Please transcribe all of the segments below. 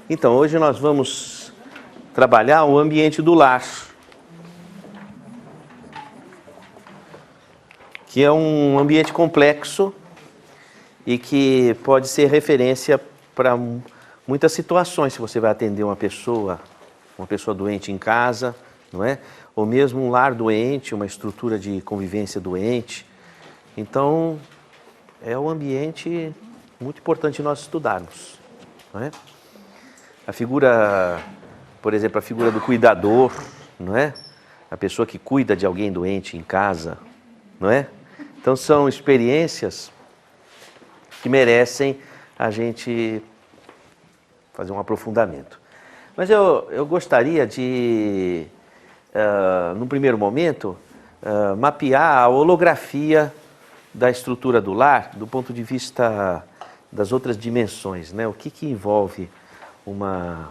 Então, hoje nós vamos trabalhar o ambiente do lar, que é um ambiente complexo e que pode ser referência para muitas situações. Se você vai atender uma pessoa doente em casa, não é? Ou mesmo um lar doente, uma estrutura de convivência doente. Então, é um ambiente muito importante nós estudarmos, não é? A figura, por exemplo, a figura do cuidador, não é? A pessoa que cuida de alguém doente em casa, não é? Então são experiências que merecem a gente fazer um aprofundamento. Mas eu gostaria de, no primeiro momento, mapear a holografia da estrutura do lar do ponto de vista das outras dimensões, né? O que envolve uma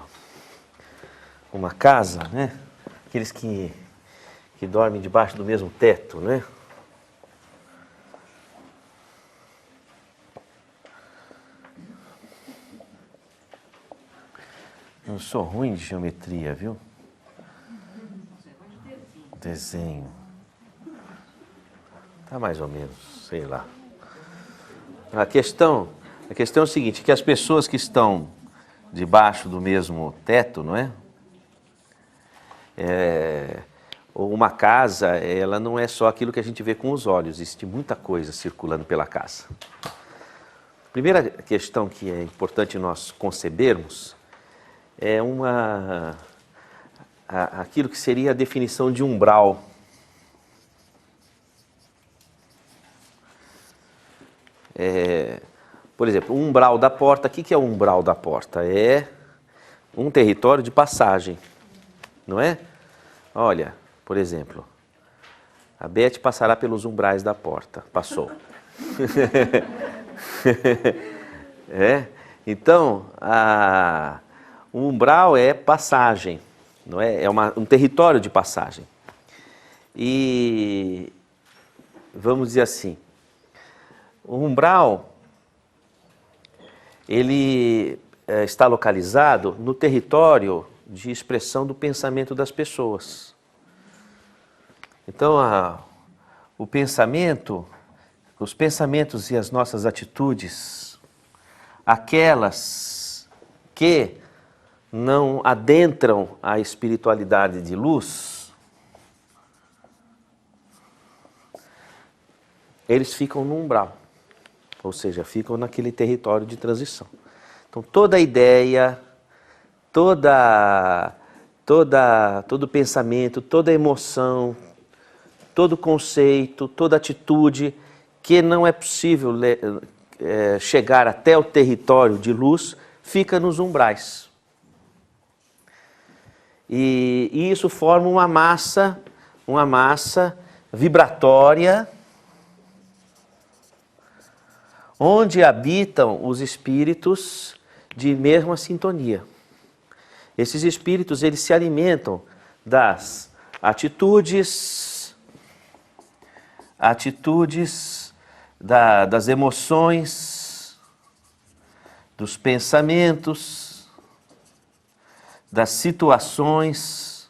casa, né? Aqueles que dormem debaixo do mesmo teto, né? Eu sou ruim de geometria, viu? Desenho. Tá mais ou menos, sei lá. A questão é o seguinte, que as pessoas que estão debaixo do mesmo teto, não é? Uma casa, ela não é só aquilo que a gente vê com os olhos, existe muita coisa circulando pela casa. A primeira questão que é importante nós concebermos é aquilo que seria a definição de umbral. Por exemplo, o umbral da porta, o que é o umbral da porta? É um território de passagem, não é? Olha, por exemplo, a Beth passará pelos umbrais da porta. Passou. Então, o umbral é passagem, não é? É um território de passagem. E vamos dizer assim, o umbral ele está localizado no território de expressão do pensamento das pessoas. Então, os pensamentos e as nossas atitudes, aquelas que não adentram a espiritualidade de luz, eles ficam no umbral, ou seja, ficam naquele território de transição. Então, toda ideia, todo pensamento, toda emoção, todo conceito, toda atitude que não é possível chegar até o território de luz, fica nos umbrais. E isso forma uma massa vibratória, onde habitam os espíritos de mesma sintonia. Esses espíritos, eles se alimentam das atitudes, das emoções, dos pensamentos, das situações,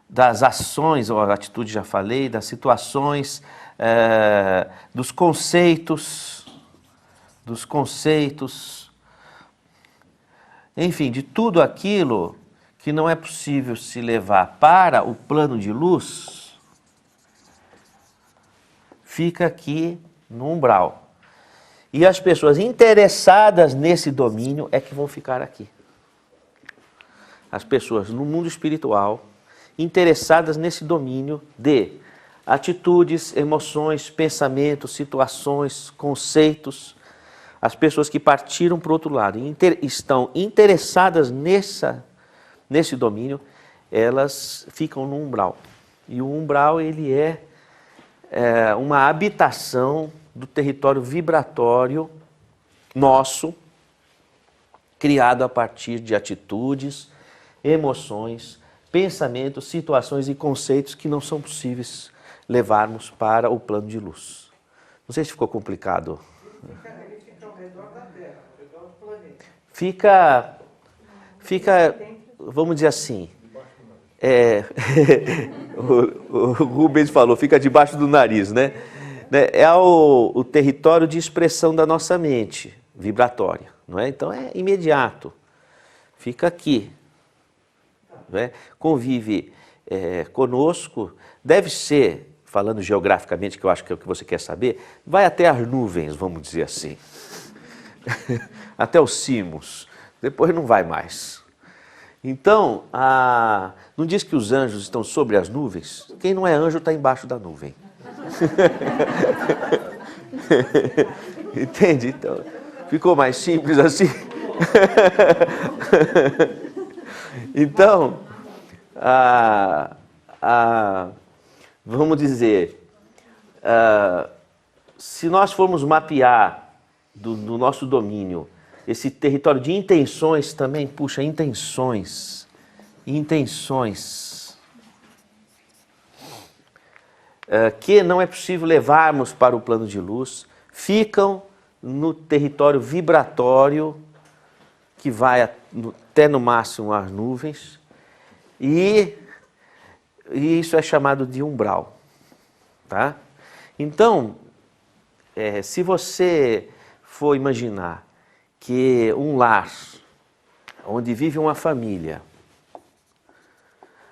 das ações, ou a atitude já falei, das situações, dos conceitos, enfim, de tudo aquilo que não é possível se levar para o plano de luz, fica aqui no umbral. E as pessoas interessadas nesse domínio é que vão ficar aqui. As pessoas no mundo espiritual, interessadas nesse domínio de atitudes, emoções, pensamentos, situações, conceitos, as pessoas que partiram para o outro lado e estão interessadas nesse domínio, elas ficam no umbral. E o umbral, ele é uma habitação do território vibratório nosso, criado a partir de atitudes, emoções, pensamentos, situações e conceitos que não são possíveis levarmos para o plano de luz. Não sei se ficou complicado. Ele fica ao redor da Terra, ao redor do planeta. fica, vamos dizer assim, o Rubens falou, fica debaixo do nariz, né? É o território de expressão da nossa mente, vibratória, não é? Então é imediato, fica aqui, não é? Convive conosco, deve ser, falando geograficamente, que eu acho que é o que você quer saber, vai até as nuvens, vamos dizer assim, até os cimos, depois não vai mais. Então, não diz que os anjos estão sobre as nuvens? Quem não é anjo está embaixo da nuvem. Entende? Então, ficou mais simples assim? Então, vamos dizer, se nós formos mapear do nosso domínio esse território de intenções também, puxa, intenções, que não é possível levarmos para o plano de luz, ficam no território vibratório, que vai até no máximo às nuvens, e isso é chamado de umbral. Tá? Então, se você for imaginar que um lar, onde vive uma família,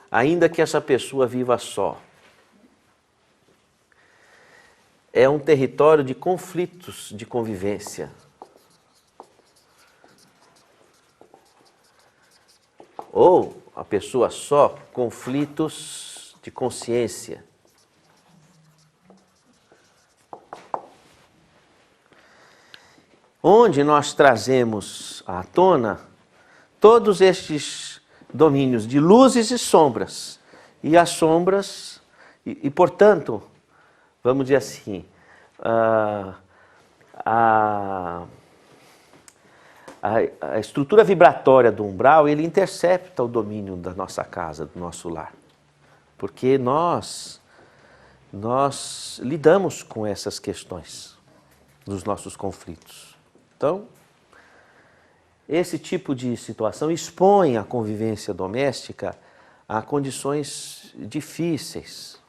ainda que essa pessoa viva só, é um território de conflitos de convivência. Ou a pessoa só, conflitos de consciência. Onde nós trazemos à tona todos estes domínios de luzes e sombras. E as sombras, portanto, vamos dizer assim, a estrutura vibratória do umbral, ele intercepta o domínio da nossa casa, do nosso lar. Porque nós lidamos com essas questões nos nossos conflitos. Então, esse tipo de situação expõe a convivência doméstica a condições difíceis.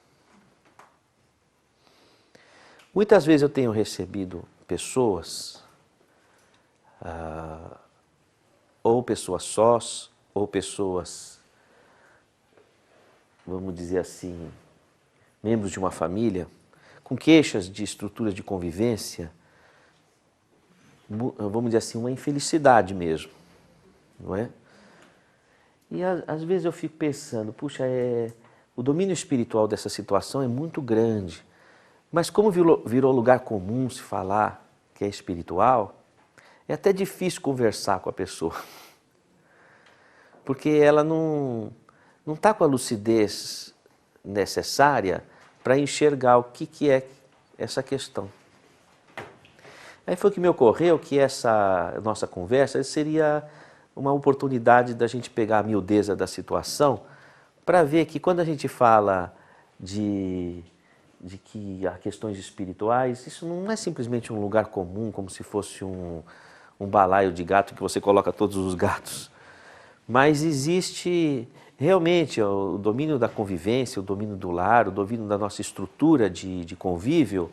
Muitas vezes eu tenho recebido pessoas, ou pessoas sós, ou pessoas, vamos dizer assim, membros de uma família, com queixas de estruturas de convivência, vamos dizer assim, uma infelicidade mesmo, não é? E às vezes eu fico pensando, puxa, o domínio espiritual dessa situação é muito grande, mas como virou lugar comum se falar que é espiritual, é até difícil conversar com a pessoa, porque ela não está com a lucidez necessária para enxergar o que é essa questão. Aí foi que me ocorreu que essa nossa conversa seria uma oportunidade da gente pegar a miudeza da situação para ver que quando a gente fala de que há questões espirituais, isso não é simplesmente um lugar comum, como se fosse um balaio de gato que você coloca todos os gatos. Mas existe realmente o domínio da convivência, o domínio do lar, o domínio da nossa estrutura de convívio,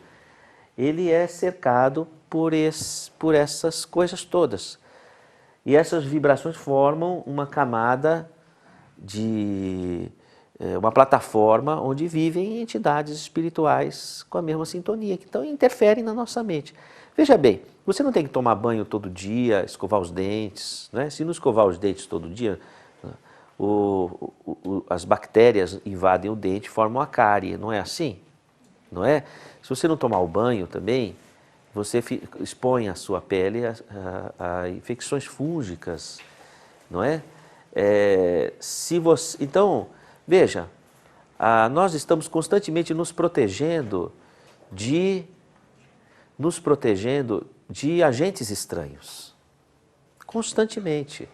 ele é cercado por essas coisas todas. E essas vibrações formam uma camada uma plataforma onde vivem entidades espirituais com a mesma sintonia, que então interferem na nossa mente. Veja bem, você não tem que tomar banho todo dia, escovar os dentes, né? Se não escovar os dentes todo dia, as bactérias invadem o dente e formam a cárie, não é assim? Não é? Se você não tomar o banho também, você expõe a sua pele a infecções fúngicas, não é? Então, veja, nós estamos constantemente nos protegendo de agentes estranhos. Constantemente.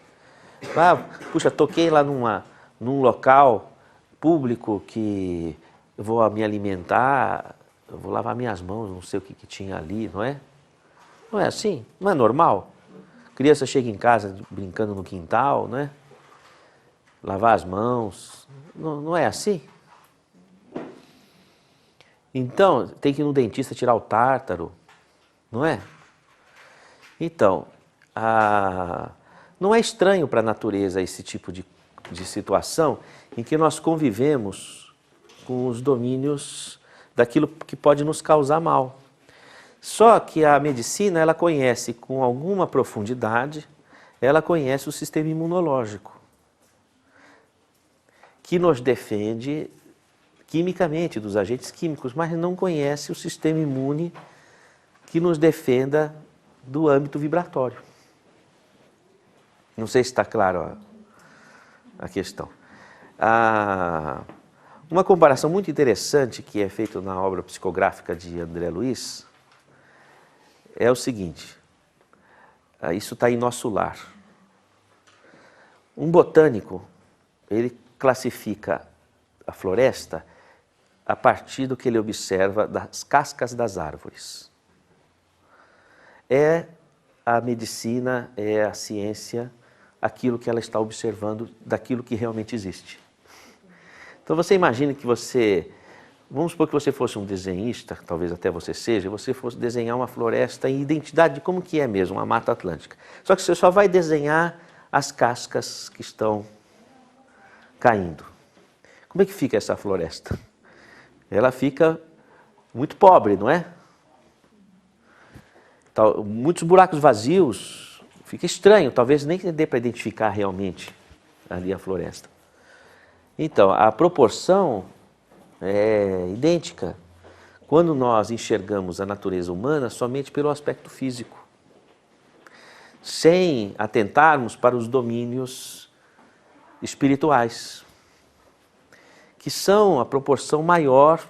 Puxa, toquei lá num local público que eu vou me alimentar, eu vou lavar minhas mãos, não sei o que tinha ali, não é? Não é assim? Não é normal? Criança chega em casa brincando no quintal, né? Lavar as mãos. Não é assim? Então, tem que ir no dentista tirar o tártaro, não é? Então, não é estranho para a natureza esse tipo de situação em que nós convivemos com os domínios daquilo que pode nos causar mal. Só que a medicina, ela conhece com alguma profundidade, ela conhece o sistema imunológico, que nos defende quimicamente dos agentes químicos, mas não conhece o sistema imune que nos defenda do âmbito vibratório. Não sei se está claro a questão. Uma comparação muito interessante que é feita na obra psicográfica de André Luiz é o seguinte, isso está em Nosso Lar. Um botânico, ele classifica a floresta a partir do que ele observa das cascas das árvores. É a medicina, é a ciência, aquilo que ela está observando daquilo que realmente existe. Então você imagina que vamos supor que você fosse um desenhista, talvez até você seja, você fosse desenhar uma floresta em identidade de como que é mesmo, uma Mata Atlântica. Só que você só vai desenhar as cascas que estão caindo. Como é que fica essa floresta? Ela fica muito pobre, não é? Muitos buracos vazios, fica estranho, talvez nem dê para identificar realmente ali a floresta. Então, a proporção é idêntica quando nós enxergamos a natureza humana somente pelo aspecto físico, sem atentarmos para os domínios espirituais, que são a proporção maior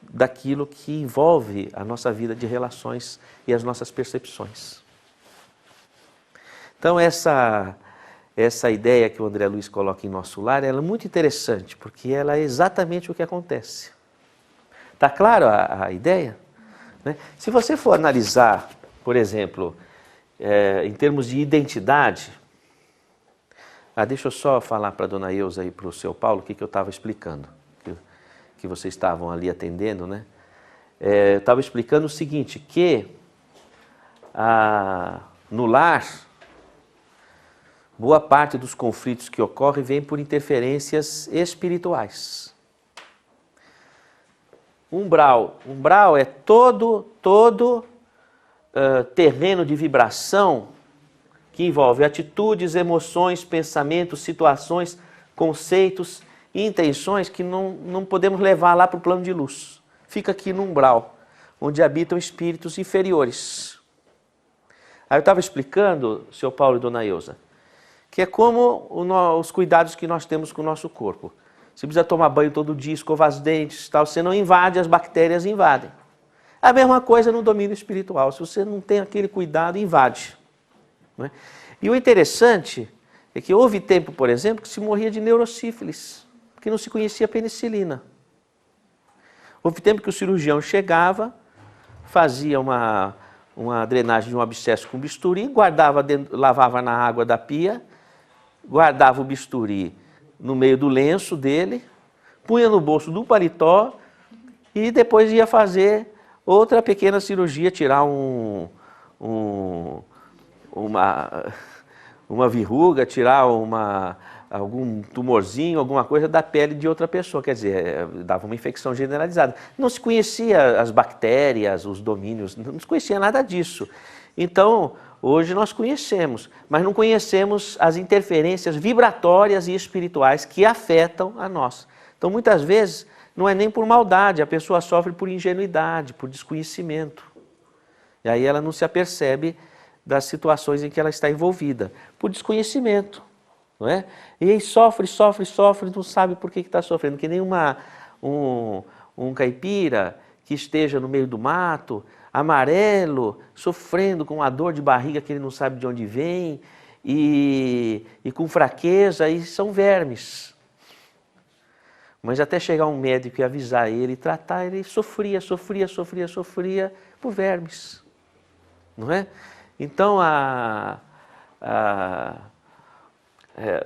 daquilo que envolve a nossa vida de relações e as nossas percepções. Então essa ideia que o André Luiz coloca em Nosso Lar, ela é muito interessante, porque ela é exatamente o que acontece. Está claro a ideia? Né? Se você for analisar, por exemplo, em termos de identidade, deixa eu só falar para a dona Eusa e para o seu Paulo o que eu estava explicando, que vocês estavam ali atendendo, né? Eu estava explicando o seguinte, que no lar, boa parte dos conflitos que ocorrem vem por interferências espirituais. Umbral é todo terreno de vibração que envolve atitudes, emoções, pensamentos, situações, conceitos e intenções que não podemos levar lá para o plano de luz. Fica aqui no umbral, onde habitam espíritos inferiores. Aí eu estava explicando, seu Paulo e dona Eusa, que é como os cuidados que nós temos com o nosso corpo. Você precisa tomar banho todo dia, escovar os dentes, tal. Você não invade, as bactérias invadem. A mesma coisa no domínio espiritual. Se você não tem aquele cuidado, invade. Não é? E o interessante é que houve tempo, por exemplo, que se morria de neurosífilis, que não se conhecia penicilina. Houve tempo que o cirurgião chegava, fazia uma drenagem de um abscesso com bisturi, lavava na água da pia, guardava o bisturi no meio do lenço dele, punha no bolso do paletó e depois ia fazer outra pequena cirurgia, tirar uma verruga, tirar algum tumorzinho, alguma coisa da pele de outra pessoa, quer dizer, dava uma infecção generalizada. Não se conhecia as bactérias, os domínios, não se conhecia nada disso. Então, hoje nós conhecemos, mas não conhecemos as interferências vibratórias e espirituais que afetam a nós. Então, muitas vezes, não é nem por maldade, a pessoa sofre por ingenuidade, por desconhecimento. E aí ela não se apercebe das situações em que ela está envolvida, por desconhecimento, não é? E aí sofre, não sabe por que está sofrendo, que nem um caipira que esteja no meio do mato, amarelo, sofrendo com uma dor de barriga que ele não sabe de onde vem, e com fraqueza, e são vermes. Mas até chegar um médico e avisar ele, e tratar, ele sofria por vermes, não é? Então,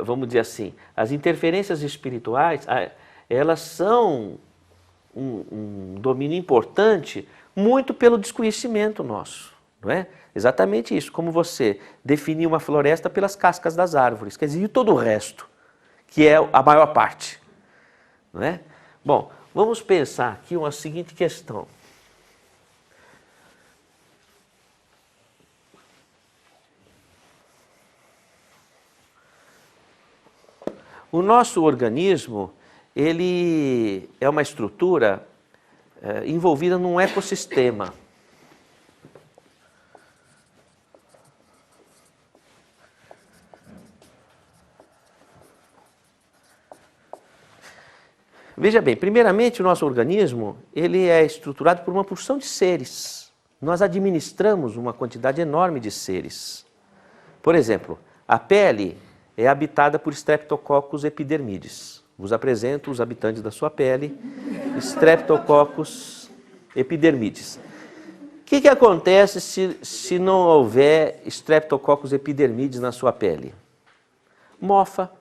vamos dizer assim, as interferências espirituais, elas são um domínio importante muito pelo desconhecimento nosso, não é? Exatamente isso, como você definir uma floresta pelas cascas das árvores, quer dizer, e todo o resto, que é a maior parte, não é? Bom, vamos pensar aqui uma seguinte questão. O nosso organismo, ele é uma estrutura envolvida num ecossistema. Veja bem, primeiramente o nosso organismo, ele é estruturado por uma porção de seres. Nós administramos uma quantidade enorme de seres. Por exemplo, a pele é habitada por Streptococcus epidermidis. Vos apresento os habitantes da sua pele, Streptococcus epidermidis. O que acontece se não houver Streptococcus epidermidis na sua pele? Mofa,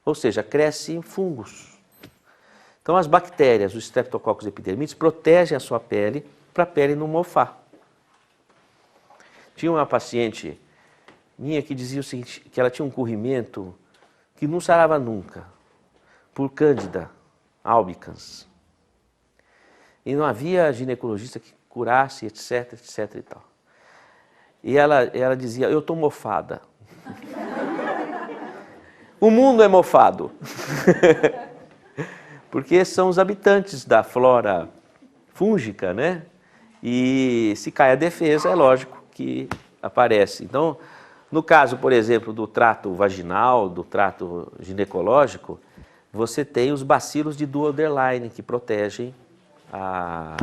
ou seja, cresce fungos. Então as bactérias, os Streptococcus epidermidis, protegem a sua pele para a pele não mofar. Tinha uma paciente minha que dizia o seguinte, que ela tinha um corrimento que não sarava nunca, por Cândida albicans. E não havia ginecologista que curasse, etc, etc e tal. E ela dizia, eu estou mofada. O mundo é mofado. Porque são os habitantes da flora fúngica, né? E se cai a defesa, é lógico que aparece. Então, no caso, por exemplo, do trato vaginal, do trato ginecológico, você tem os bacilos de Duoderline, que protegem a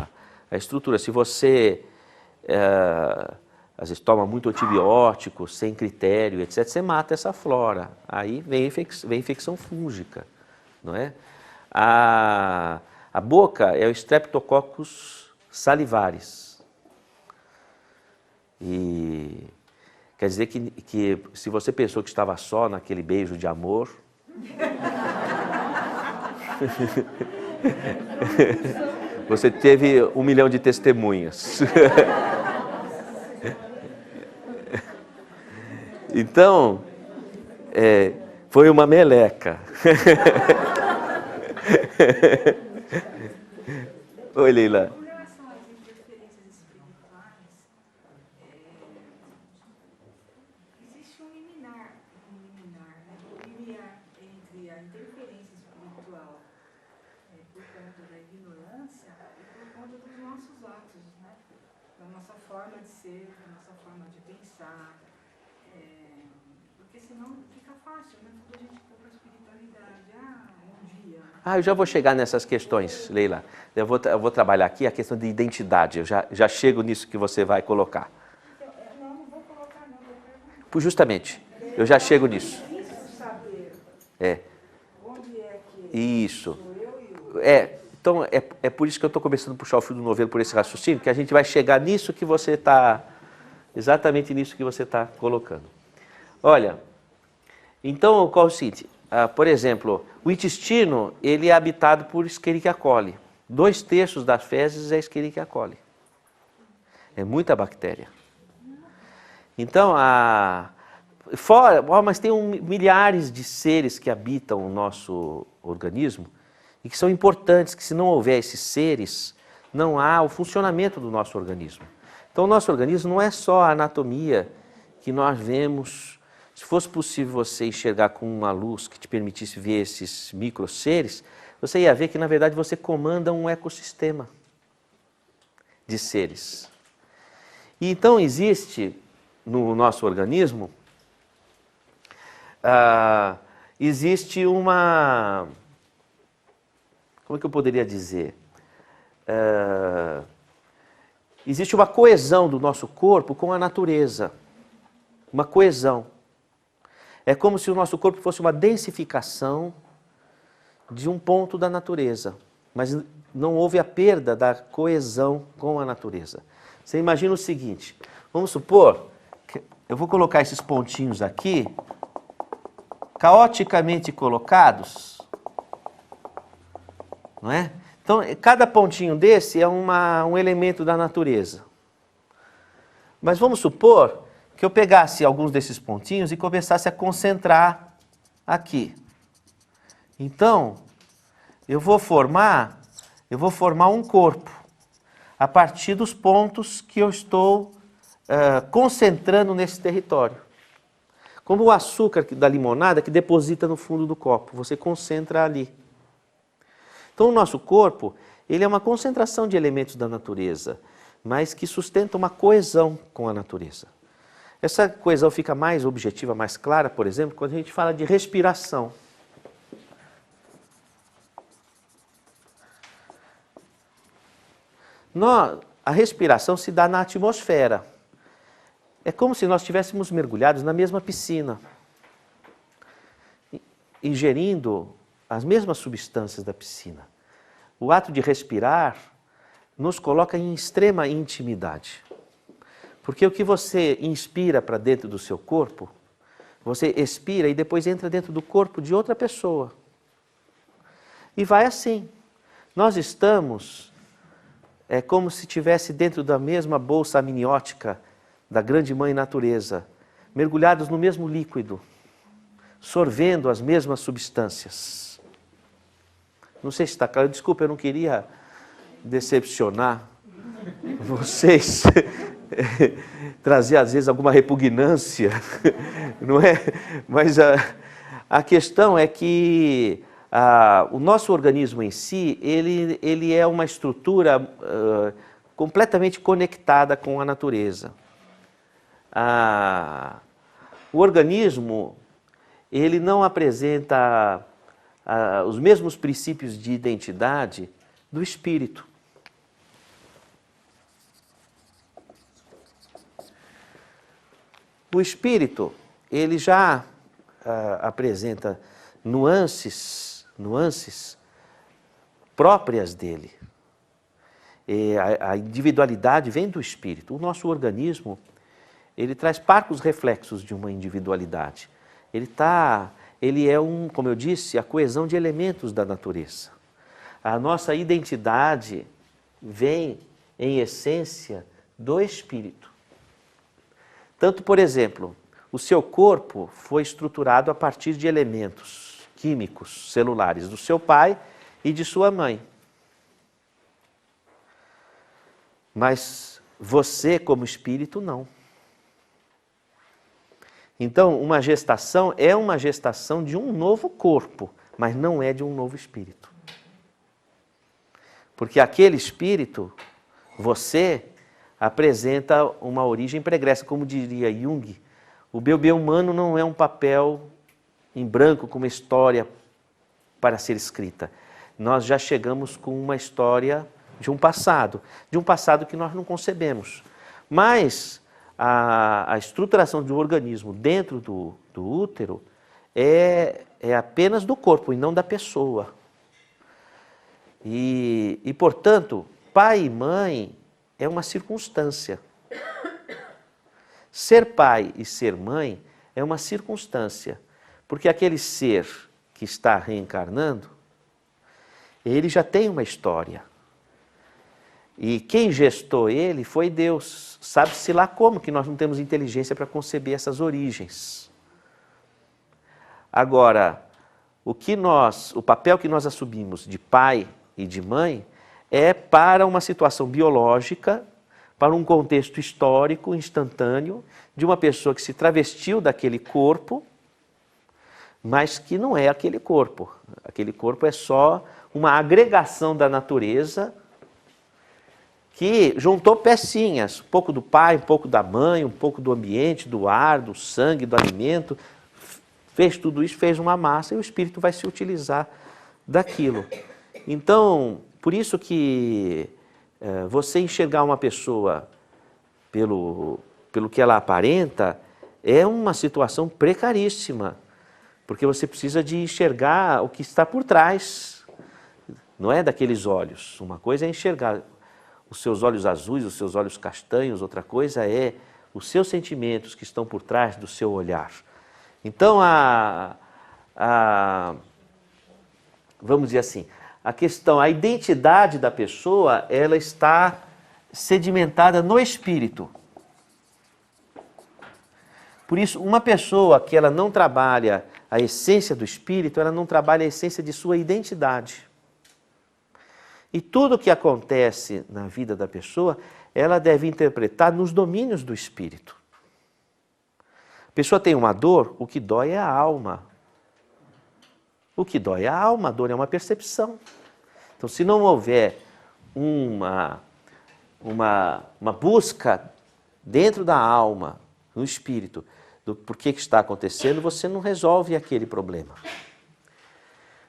estrutura. Se você, às vezes, toma muito antibiótico, sem critério, etc., você mata essa flora. Aí vem infecção fúngica, não é? A boca é o Streptococcus salivaris. E quer dizer que se você pensou que estava só naquele beijo de amor, você teve 1 milhão de testemunhas. Então, foi uma meleca. Oi, Leila. Com relação às interferências espirituais, existe um limiar, né? Um limiar entre a interferência espiritual por conta da ignorância e por conta dos nossos atos, né? Da nossa forma de ser, da nossa forma de pensar. Porque senão fica fácil, né? Quando a gente for para a espiritualidade, um dia. Eu já vou chegar nessas questões, Leila. Eu vou trabalhar aqui a questão de identidade. Eu já chego nisso que você vai colocar. Não vou colocar, não. Vou perguntar. Justamente, eu já chego nisso. É difícil saber onde é que Isso. sou eu e o... Então, é por isso que eu estou começando a puxar o fio do novelo por esse raciocínio, que a gente vai chegar nisso que você está... Exatamente nisso que você está colocando. Olha, então, qual é o seguinte? Por exemplo, o intestino, ele é habitado por Escherichia coli. 2/3 das fezes é Escherichia coli. É muita bactéria. Então, mas tem milhares de seres que habitam o nosso organismo e que são importantes, que se não houver esses seres, não há o funcionamento do nosso organismo. Então, o nosso organismo não é só a anatomia que nós vemos. Se fosse possível você enxergar com uma luz que te permitisse ver esses microseres, você ia ver que, na verdade, você comanda um ecossistema de seres. E então existe no nosso organismo, existe uma... Como é que eu poderia dizer? Existe uma coesão do nosso corpo com a natureza. Uma coesão. É como se o nosso corpo fosse uma densificação de um ponto da natureza, mas não houve a perda da coesão com a natureza. Você imagina o seguinte, vamos supor eu vou colocar esses pontinhos aqui, caoticamente colocados, não é? Então, cada pontinho desse é um elemento da natureza. Mas vamos supor que eu pegasse alguns desses pontinhos e começasse a concentrar aqui. Então, eu vou formar um corpo a partir dos pontos que eu estou concentrando nesse território. Como o açúcar da limonada que deposita no fundo do copo, você concentra ali. Então o nosso corpo, ele é uma concentração de elementos da natureza, mas que sustenta uma coesão com a natureza. Essa coesão fica mais objetiva, mais clara, por exemplo, quando a gente fala de respiração. A respiração se dá na atmosfera. É como se nós estivéssemos mergulhados na mesma piscina, ingerindo as mesmas substâncias da piscina. O ato de respirar nos coloca em extrema intimidade. Porque o que você inspira para dentro do seu corpo, você expira e depois entra dentro do corpo de outra pessoa. E vai assim. Nós estamos, é como se estivesse dentro da mesma bolsa amniótica da grande mãe natureza, mergulhados no mesmo líquido, sorvendo as mesmas substâncias. Não sei se está claro, desculpa, eu não queria decepcionar vocês, trazer às vezes alguma repugnância, não é? Mas a questão é que o nosso organismo em si, ele é uma estrutura completamente conectada com a natureza. O organismo, ele não apresenta os mesmos princípios de identidade do espírito. O espírito, ele já apresenta nuances próprias dele. A individualidade vem do espírito. O nosso organismo, ele traz parcos reflexos de uma individualidade. Ele é como eu disse, a coesão de elementos da natureza. A nossa identidade vem, em essência, do espírito. Tanto, por exemplo, o seu corpo foi estruturado a partir de elementos químicos, celulares, do seu pai e de sua mãe. Mas você, como espírito, não. Então, uma gestação é uma gestação de um novo corpo, mas não é de um novo espírito. Porque aquele espírito, você, apresenta uma origem pregressa, como diria Jung. O bebê humano não é um papel em branco com uma história para ser escrita. Nós já chegamos com uma história de um passado que nós não concebemos. Mas a estruturação do organismo dentro do útero é apenas do corpo e não da pessoa. E, portanto, pai e mãe é uma circunstância. Ser pai e ser mãe é uma circunstância, porque aquele ser que está reencarnando, ele já tem uma história. E quem gestou ele foi Deus. Sabe-se lá como, que nós não temos inteligência para conceber essas origens. Agora, o papel que nós assumimos de pai e de mãe é para uma situação biológica, para um contexto histórico instantâneo, de uma pessoa que se travestiu daquele corpo, mas que não é aquele corpo. Aquele corpo é só uma agregação da natureza que juntou pecinhas, um pouco do pai, um pouco da mãe, um pouco do ambiente, do ar, do sangue, do alimento, fez tudo isso, fez uma massa e o espírito vai se utilizar daquilo. Então, por isso que você enxergar uma pessoa pelo que ela aparenta é uma situação precaríssima, porque você precisa de enxergar o que está por trás, não é daqueles olhos. Uma coisa é enxergar os seus olhos azuis, os seus olhos castanhos, outra coisa é os seus sentimentos que estão por trás do seu olhar. Então, vamos dizer assim, a identidade da pessoa, ela está sedimentada no espírito. Por isso, uma pessoa que ela não trabalha a essência do espírito, ela não trabalha a essência de sua identidade. E tudo que acontece na vida da pessoa, ela deve interpretar nos domínios do espírito. A pessoa tem uma dor, o que dói é a alma. O que dói é a alma, a dor é uma percepção. Então, se não houver uma busca dentro da alma, no espírito, do porquê que está acontecendo, você não resolve aquele problema.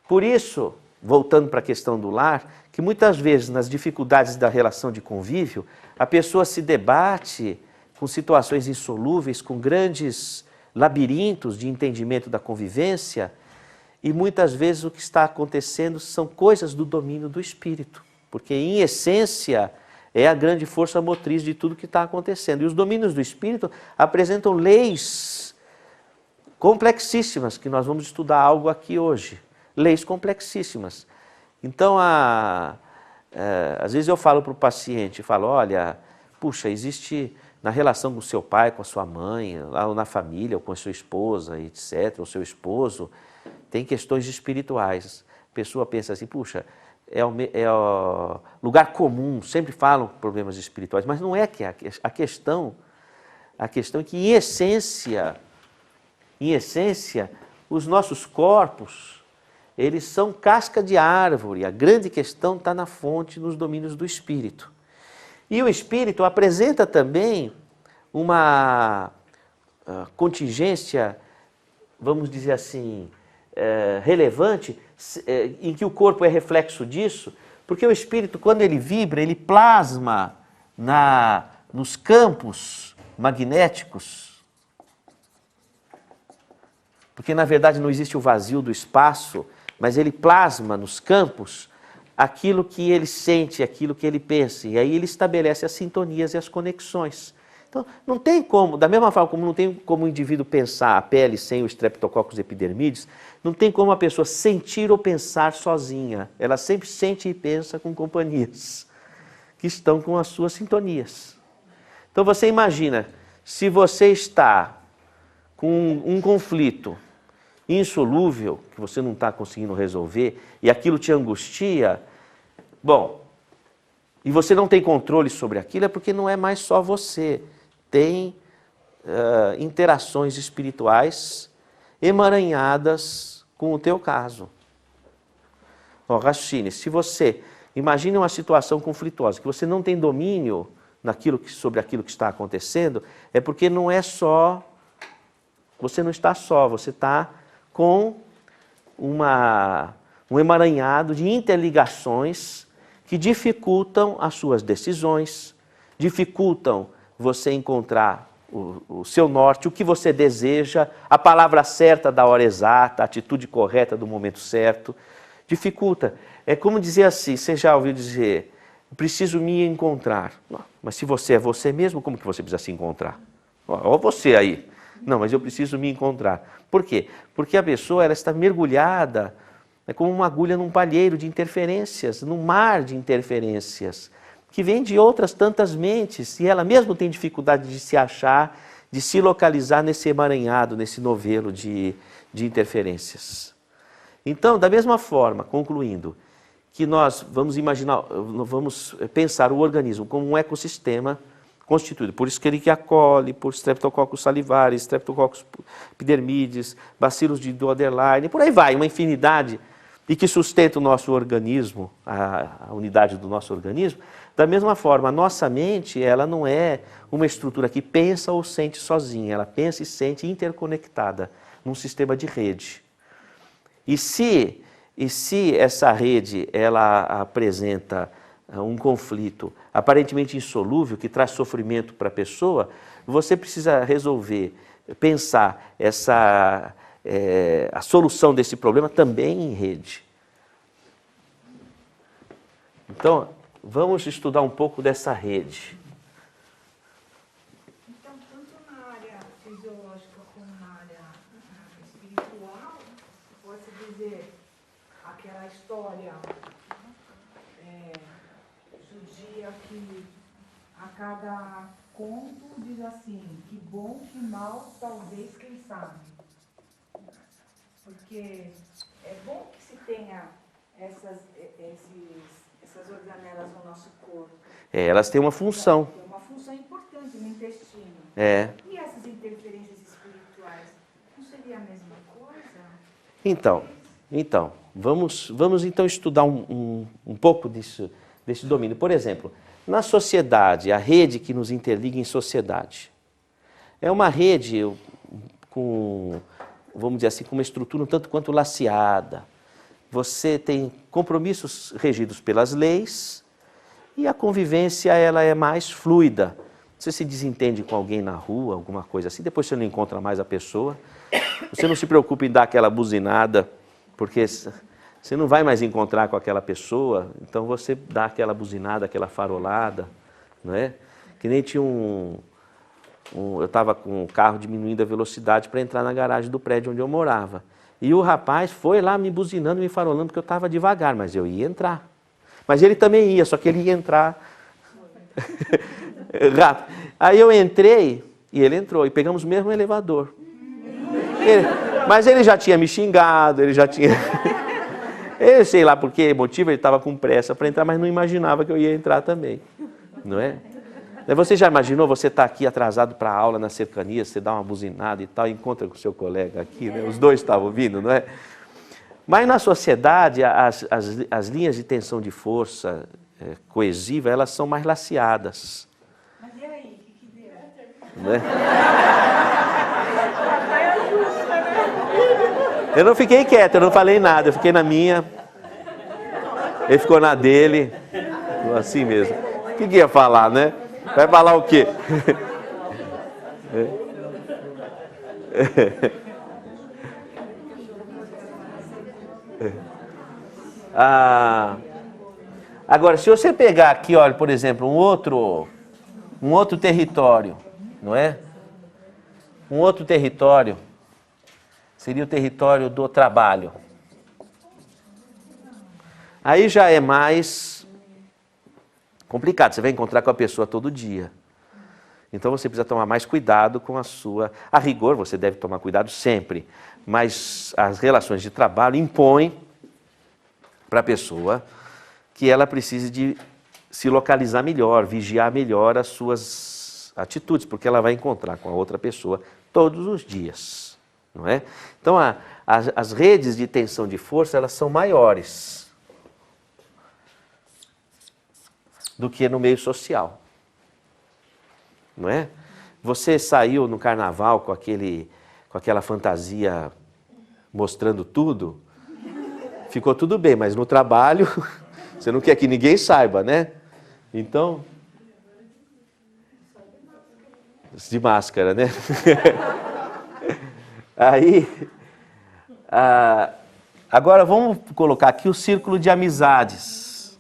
Por isso, voltando para a questão do lar, que muitas vezes nas dificuldades da relação de convívio, a pessoa se debate com situações insolúveis, com grandes labirintos de entendimento da convivência, e muitas vezes o que está acontecendo são coisas do domínio do espírito, porque em essência é a grande força motriz de tudo que está acontecendo. E os domínios do espírito apresentam leis complexíssimas, que nós vamos estudar algo aqui hoje. Leis complexíssimas. Então, às vezes eu falo para o paciente, olha, puxa, existe na relação com o seu pai, com a sua mãe, ou na família, ou com a sua esposa, etc., ou seu esposo, tem questões espirituais. A pessoa pensa assim, puxa, é o lugar comum, sempre falam problemas espirituais, mas não é que a questão é que em essência, os nossos corpos, eles são casca de árvore, a grande questão está na fonte, nos domínios do espírito. E o espírito apresenta também uma contingência, vamos dizer assim, relevante, em que o corpo é reflexo disso, porque o espírito, quando ele vibra, ele plasma nos campos magnéticos, porque na verdade não existe o vazio do espaço, mas ele plasma nos campos aquilo que ele sente, aquilo que ele pensa, e aí ele estabelece as sintonias e as conexões. Então, não tem como, da mesma forma como não tem como o indivíduo pensar a pele sem o Streptococcus epidermidis, não tem como a pessoa sentir ou pensar sozinha. Ela sempre sente e pensa com companhias que estão com as suas sintonias. Então você imagina, se você está com um conflito insolúvel, que você não está conseguindo resolver, e aquilo te angustia, bom, e você não tem controle sobre aquilo, é porque não é mais só você. Tem interações espirituais emaranhadas com o teu caso. Raciocine, se você imagina uma situação conflituosa, que você não tem domínio sobre aquilo que está acontecendo, é porque não é só, você não está só, você está com um emaranhado de interligações que dificultam as suas decisões, dificultam você encontrar o seu norte, o que você deseja, a palavra certa da hora exata, a atitude correta do momento certo, dificulta. É como dizer assim, você já ouviu dizer, preciso me encontrar. Mas se você é você mesmo, como que você precisa se encontrar? Olha você aí. Não, mas eu preciso me encontrar. Por quê? Porque a pessoa ela está mergulhada, como uma agulha num palheiro de interferências, num mar de interferências, que vem de outras tantas mentes, e ela mesmo tem dificuldade de se achar, de se localizar nesse emaranhado, nesse novelo de interferências. Então, da mesma forma, concluindo, que nós vamos pensar o organismo como um ecossistema constituído por Escherichia coli, por Streptococcus salivaris, Streptococcus epidermidis, bacilos de Doederlein, por aí vai, uma infinidade, e que sustenta o nosso organismo, a unidade do nosso organismo. Da mesma forma, a nossa mente, ela não é uma estrutura que pensa ou sente sozinha, ela pensa e sente interconectada num sistema de rede. E se essa rede ela apresenta um conflito aparentemente insolúvel, que traz sofrimento para a pessoa, você precisa resolver, pensar a solução desse problema também em rede. Então, vamos estudar um pouco dessa rede. Então, quando judia que a cada conto diz assim, que bom, que mal, talvez, quem sabe. Porque é bom que se tenha essas organelas no nosso corpo. Elas têm uma função. Tem uma função importante no intestino. É. E essas interferências espirituais, não seria a mesma coisa? Então, vamos então estudar um pouco desse domínio. Por exemplo, na sociedade, a rede que nos interliga em sociedade, é uma rede com, vamos dizer assim, com uma estrutura um tanto quanto laceada. Você tem compromissos regidos pelas leis e a convivência ela é mais fluida. Você se desentende com alguém na rua, alguma coisa assim, depois você não encontra mais a pessoa. Você não se preocupa em dar aquela buzinada, porque você não vai mais encontrar com aquela pessoa, então você dá aquela buzinada, aquela farolada, não é? Que nem tinha eu estava com o carro diminuindo a velocidade para entrar na garagem do prédio onde eu morava. E o rapaz foi lá me buzinando, me farolando, porque eu estava devagar, mas eu ia entrar. Mas ele também ia, só que ele ia entrar rápido. Aí eu entrei e ele entrou, e pegamos o mesmo elevador. Mas ele já tinha me xingado, ele já tinha... Eu sei lá por que motivo, ele estava com pressa para entrar, mas não imaginava que eu ia entrar também, não é? Você já imaginou, você está aqui atrasado para a aula na cercania, você dá uma buzinada e tal, encontra com o seu colega aqui, né? Os dois estavam vindo, não é? Mas na sociedade, as linhas de tensão de força coesiva, elas são mais laceadas. Mas e aí, o que deu? Não é? Eu não fiquei quieto, eu não falei nada, eu fiquei na minha, ele ficou na dele, assim mesmo. O que ia falar, né? Vai falar o quê? Agora, se você pegar aqui, olha, por exemplo, um outro território, não é? Um outro território seria o território do trabalho. Aí já é mais complicado, você vai encontrar com a pessoa todo dia. Então você precisa tomar mais cuidado com a sua... A rigor, você deve tomar cuidado sempre, mas as relações de trabalho impõem para a pessoa que ela precise de se localizar melhor, vigiar melhor as suas atitudes, porque ela vai encontrar com a outra pessoa todos os dias, não é? Então, as redes de tensão de força, elas são maiores do que no meio social, não é? Você saiu no carnaval com aquela fantasia mostrando tudo, ficou tudo bem, mas no trabalho você não quer que ninguém saiba, né? Então, de máscara, né? Aí, agora vamos colocar aqui o círculo de amizades,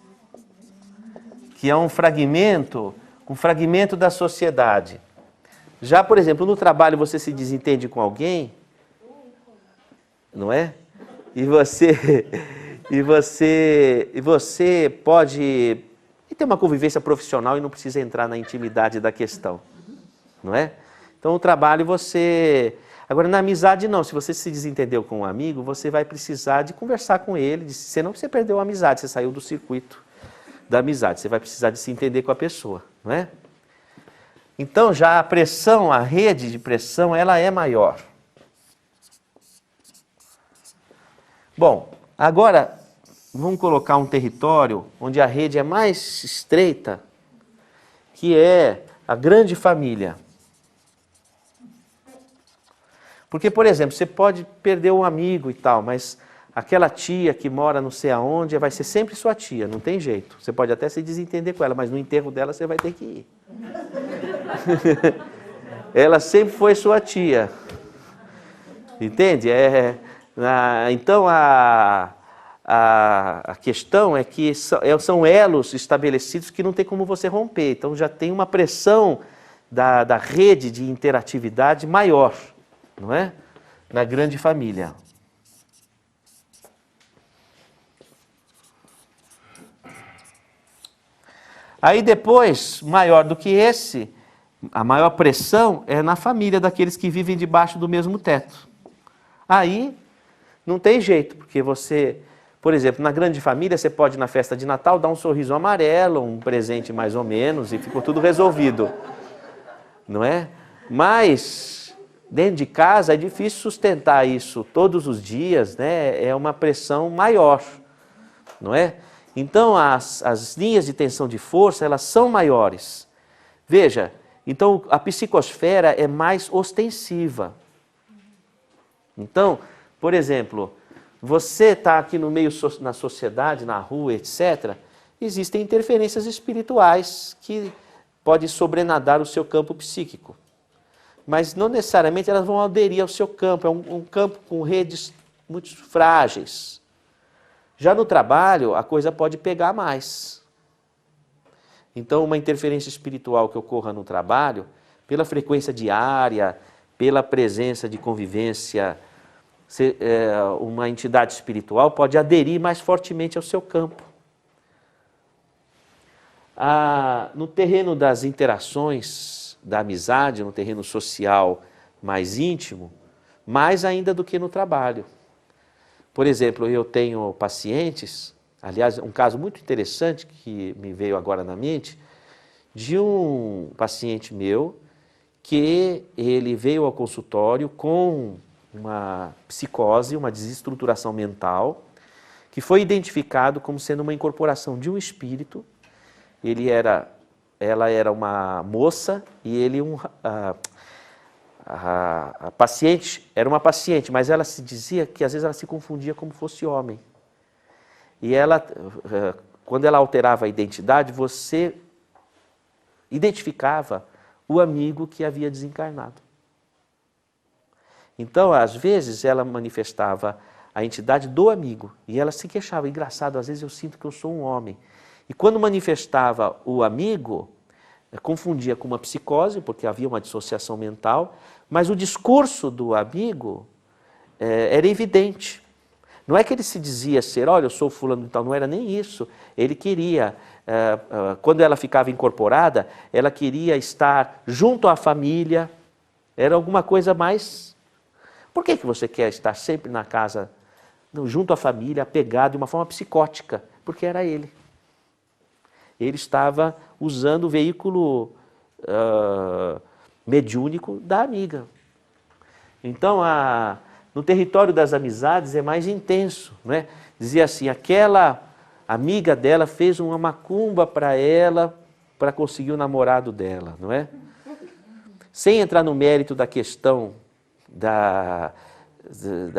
que é um fragmento da sociedade. Já, por exemplo, no trabalho você se desentende com alguém, não é? E você pode ter uma convivência profissional e não precisa entrar na intimidade da questão, não é? Então, o trabalho Agora, na amizade, não. Se você se desentendeu com um amigo, você vai precisar de conversar com ele, senão você perdeu a amizade, você saiu do circuito da amizade, você vai precisar de se entender com a pessoa, não é? Então, já a pressão, a rede de pressão, ela é maior. Bom, agora vamos colocar um território onde a rede é mais estreita, que é a grande família. Porque, por exemplo, você pode perder um amigo e tal, mas aquela tia que mora não sei aonde vai ser sempre sua tia, não tem jeito. Você pode até se desentender com ela, mas no enterro dela você vai ter que ir. Ela sempre foi sua tia. Entende? Então, a questão é que são elos estabelecidos que não tem como você romper. Então, já tem uma pressão da rede de interatividade maior, não é? Na grande família. Aí depois, maior do que esse, a maior pressão é na família daqueles que vivem debaixo do mesmo teto. Aí não tem jeito, porque você, por exemplo, na grande família, você pode na festa de Natal dar um sorriso amarelo, um presente mais ou menos, e ficou tudo resolvido. Não é? Mas dentro de casa é difícil sustentar isso todos os dias, né? É uma pressão maior, não é? Então as linhas de tensão de força, elas são maiores. Veja, então a psicosfera é mais ostensiva. Então, por exemplo, você está aqui no meio, na sociedade, na rua, etc., existem interferências espirituais que podem sobrenadar o seu campo psíquico. Mas não necessariamente elas vão aderir ao seu campo, é um campo com redes muito frágeis. Já no trabalho, a coisa pode pegar mais. Então, uma interferência espiritual que ocorra no trabalho, pela frequência diária, pela presença de convivência, uma entidade espiritual pode aderir mais fortemente ao seu campo. No terreno das interações, da amizade, no terreno social mais íntimo, mais ainda do que no trabalho. Por exemplo, eu tenho pacientes, aliás, um caso muito interessante que me veio agora na mente, de um paciente meu que ele veio ao consultório com uma psicose, uma desestruturação mental, que foi identificado como sendo uma incorporação de um espírito. Ela era uma moça e ele a paciente era uma paciente, mas ela se dizia que às vezes ela se confundia como fosse homem. E ela, quando ela alterava a identidade, você identificava o amigo que havia desencarnado. Então, às vezes, ela manifestava a entidade do amigo e ela se queixava. Engraçado, às vezes eu sinto que eu sou um homem. E quando manifestava o amigo, confundia com uma psicose, porque havia uma dissociação mental, mas o discurso do amigo era evidente. Não é que ele se dizia ser, olha, eu sou fulano e tal, não era nem isso. Ele queria, quando ela ficava incorporada, ela queria estar junto à família, era alguma coisa mais... Por que você quer estar sempre na casa, junto à família, apegado de uma forma psicótica? Porque era ele. Ele estava usando o veículo mediúnico da amiga. Então, no território das amizades é mais intenso, né? Dizia assim, aquela amiga dela fez uma macumba para ela, para conseguir o namorado dela, não é? Sem entrar no mérito da questão da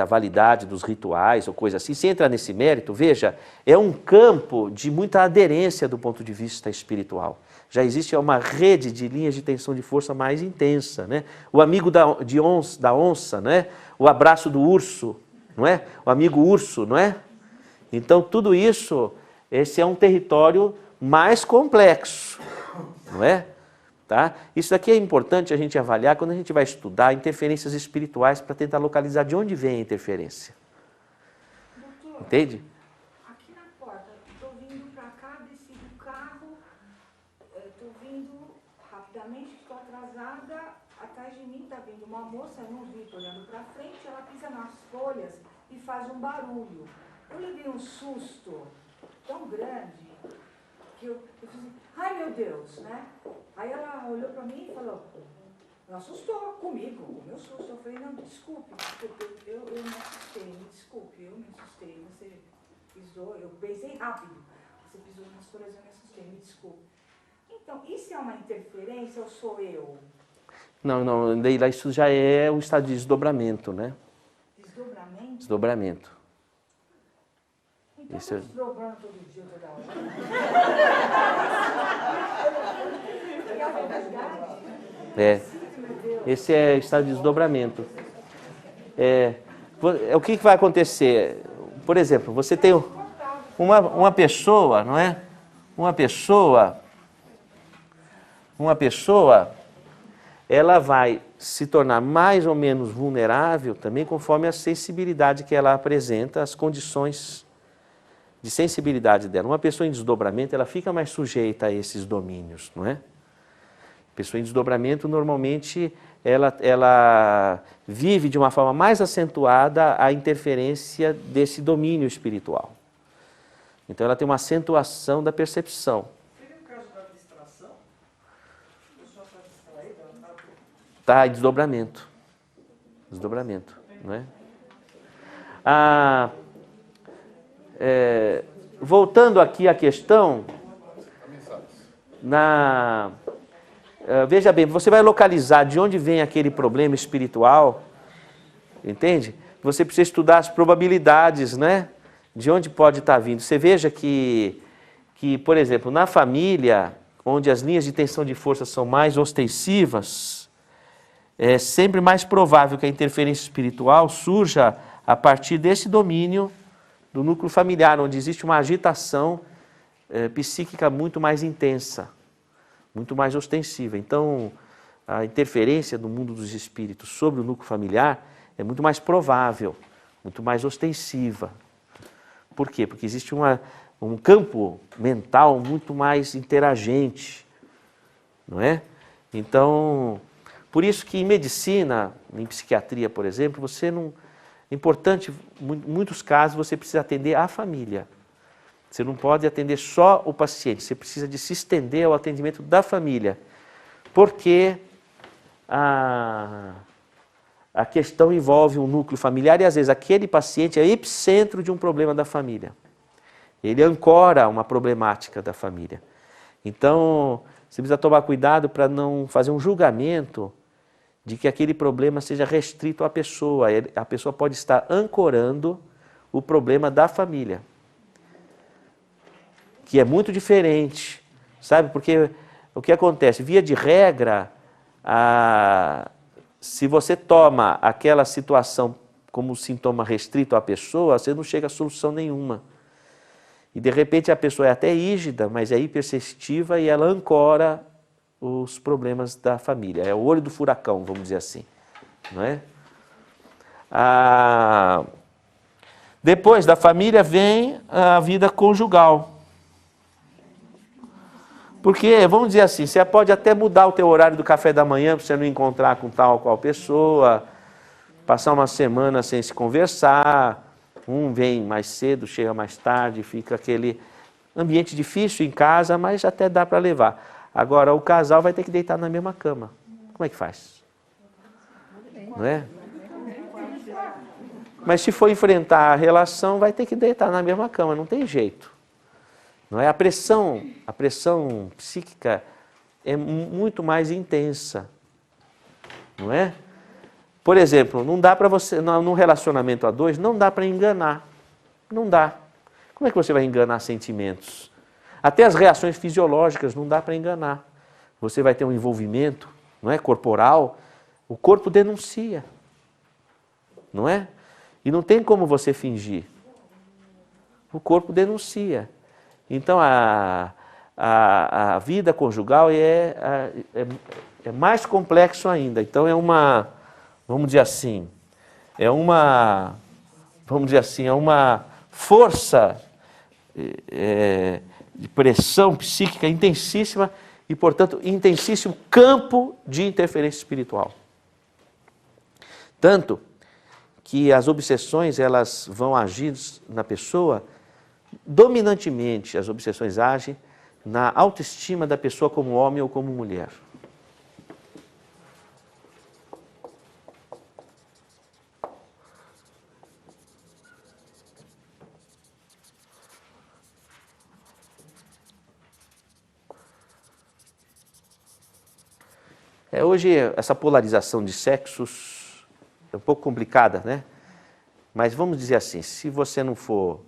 validade dos rituais ou coisa assim, sem entrar nesse mérito, veja, é um campo de muita aderência do ponto de vista espiritual. Já existe uma rede de linhas de tensão de força mais intensa, né? O amigo da onça, não é? O abraço do urso, não é? O amigo urso, não é? Então, tudo isso, esse é um território mais complexo, não é? Tá? Isso daqui é importante a gente avaliar quando a gente vai estudar interferências espirituais para tentar localizar de onde vem a interferência. Doutor, entende? Aqui na porta, estou vindo para cá, desci do carro, estou vindo rapidamente, estou atrasada, atrás de mim está vindo uma moça, eu não vi, estou olhando para frente, ela pisa nas folhas e faz um barulho. Eu levei um susto tão grande que eu fiz assim, ai meu Deus, né? Aí ela olhou para mim e falou, ela assustou comigo, o meu susto. Eu falei, não, desculpe, eu me assustei, me desculpe, eu me assustei, você pisou, eu pensei rápido, você pisou nas folhas, eu me assustei, me desculpe. Então, isso é uma interferência ou sou eu? Não, daí isso já é o estado de desdobramento, né? Desdobramento? Desdobramento. Então, Isso é... desdobrando todo dia, toda hora. É verdade? Esse é o estado de desdobramento. O que vai acontecer? Por exemplo, você tem uma pessoa, não é? Uma pessoa, ela vai se tornar mais ou menos vulnerável também conforme a sensibilidade que ela apresenta às condições de sensibilidade dela. Uma pessoa em desdobramento, ela fica mais sujeita a esses domínios, não é? A pessoa em desdobramento, normalmente, ela vive de uma forma mais acentuada a interferência desse domínio espiritual. Então, ela tem uma acentuação da percepção. Seria o caso da distração? A pessoa está distraída, ela está... Está em desdobramento. Desdobramento, não é? Voltando aqui à questão, veja bem, você vai localizar de onde vem aquele problema espiritual, entende? Você precisa estudar as probabilidades, né? De onde pode estar vindo. Você veja que, por exemplo, na família, onde as linhas de tensão de força são mais ostensivas, é sempre mais provável que a interferência espiritual surja a partir desse domínio do núcleo familiar, onde existe uma agitação psíquica muito mais intensa, muito mais ostensiva. Então, a interferência do mundo dos espíritos sobre o núcleo familiar é muito mais provável, muito mais ostensiva. Por quê? Porque existe um campo mental muito mais interagente, não é? Então, por isso que em medicina, em psiquiatria, por exemplo, você não... É importante, em muitos casos, você precisa atender a família. Você não pode atender só o paciente, você precisa de se estender ao atendimento da família. Porque a questão envolve um núcleo familiar e, às vezes, aquele paciente é epicentro de um problema da família. Ele ancora uma problemática da família. Então, você precisa tomar cuidado para não fazer um julgamento de que aquele problema seja restrito à pessoa. A pessoa pode estar ancorando o problema da família, que é muito diferente, sabe? Porque o que acontece? Via de regra, se você toma aquela situação como sintoma restrito à pessoa, você não chega a solução nenhuma. E de repente a pessoa é até rígida, mas é hipersensitiva e ela ancora os problemas da família. É o olho do furacão, vamos dizer assim, não é? Depois da família vem a vida conjugal. Porque, vamos dizer assim, você pode até mudar o teu horário do café da manhã para você não encontrar com tal ou qual pessoa, passar uma semana sem se conversar, um vem mais cedo, chega mais tarde, fica aquele ambiente difícil em casa, mas até dá para levar. Agora, o casal vai ter que deitar na mesma cama. Como é que faz? Não é? Mas se for enfrentar a relação, vai ter que deitar na mesma cama, não tem jeito. Não é? A pressão psíquica é muito mais intensa. Não é? Por exemplo, não dá para você, num relacionamento a dois, não dá para enganar. Não dá. Como é que você vai enganar sentimentos? Até as reações fisiológicas não dá para enganar. Você vai ter um envolvimento, não é, corporal, o corpo denuncia, não é? E não tem como você fingir. O corpo denuncia. Então, a vida conjugal é mais complexo ainda. Então, vamos dizer assim, é uma força de pressão psíquica intensíssima e, portanto, intensíssimo campo de interferência espiritual. Tanto que as obsessões, elas vão agir na pessoa, dominantemente as obsessões agem na autoestima da pessoa como homem ou como mulher. Hoje, essa polarização de sexos é um pouco complicada, né? Mas vamos dizer assim, se você não for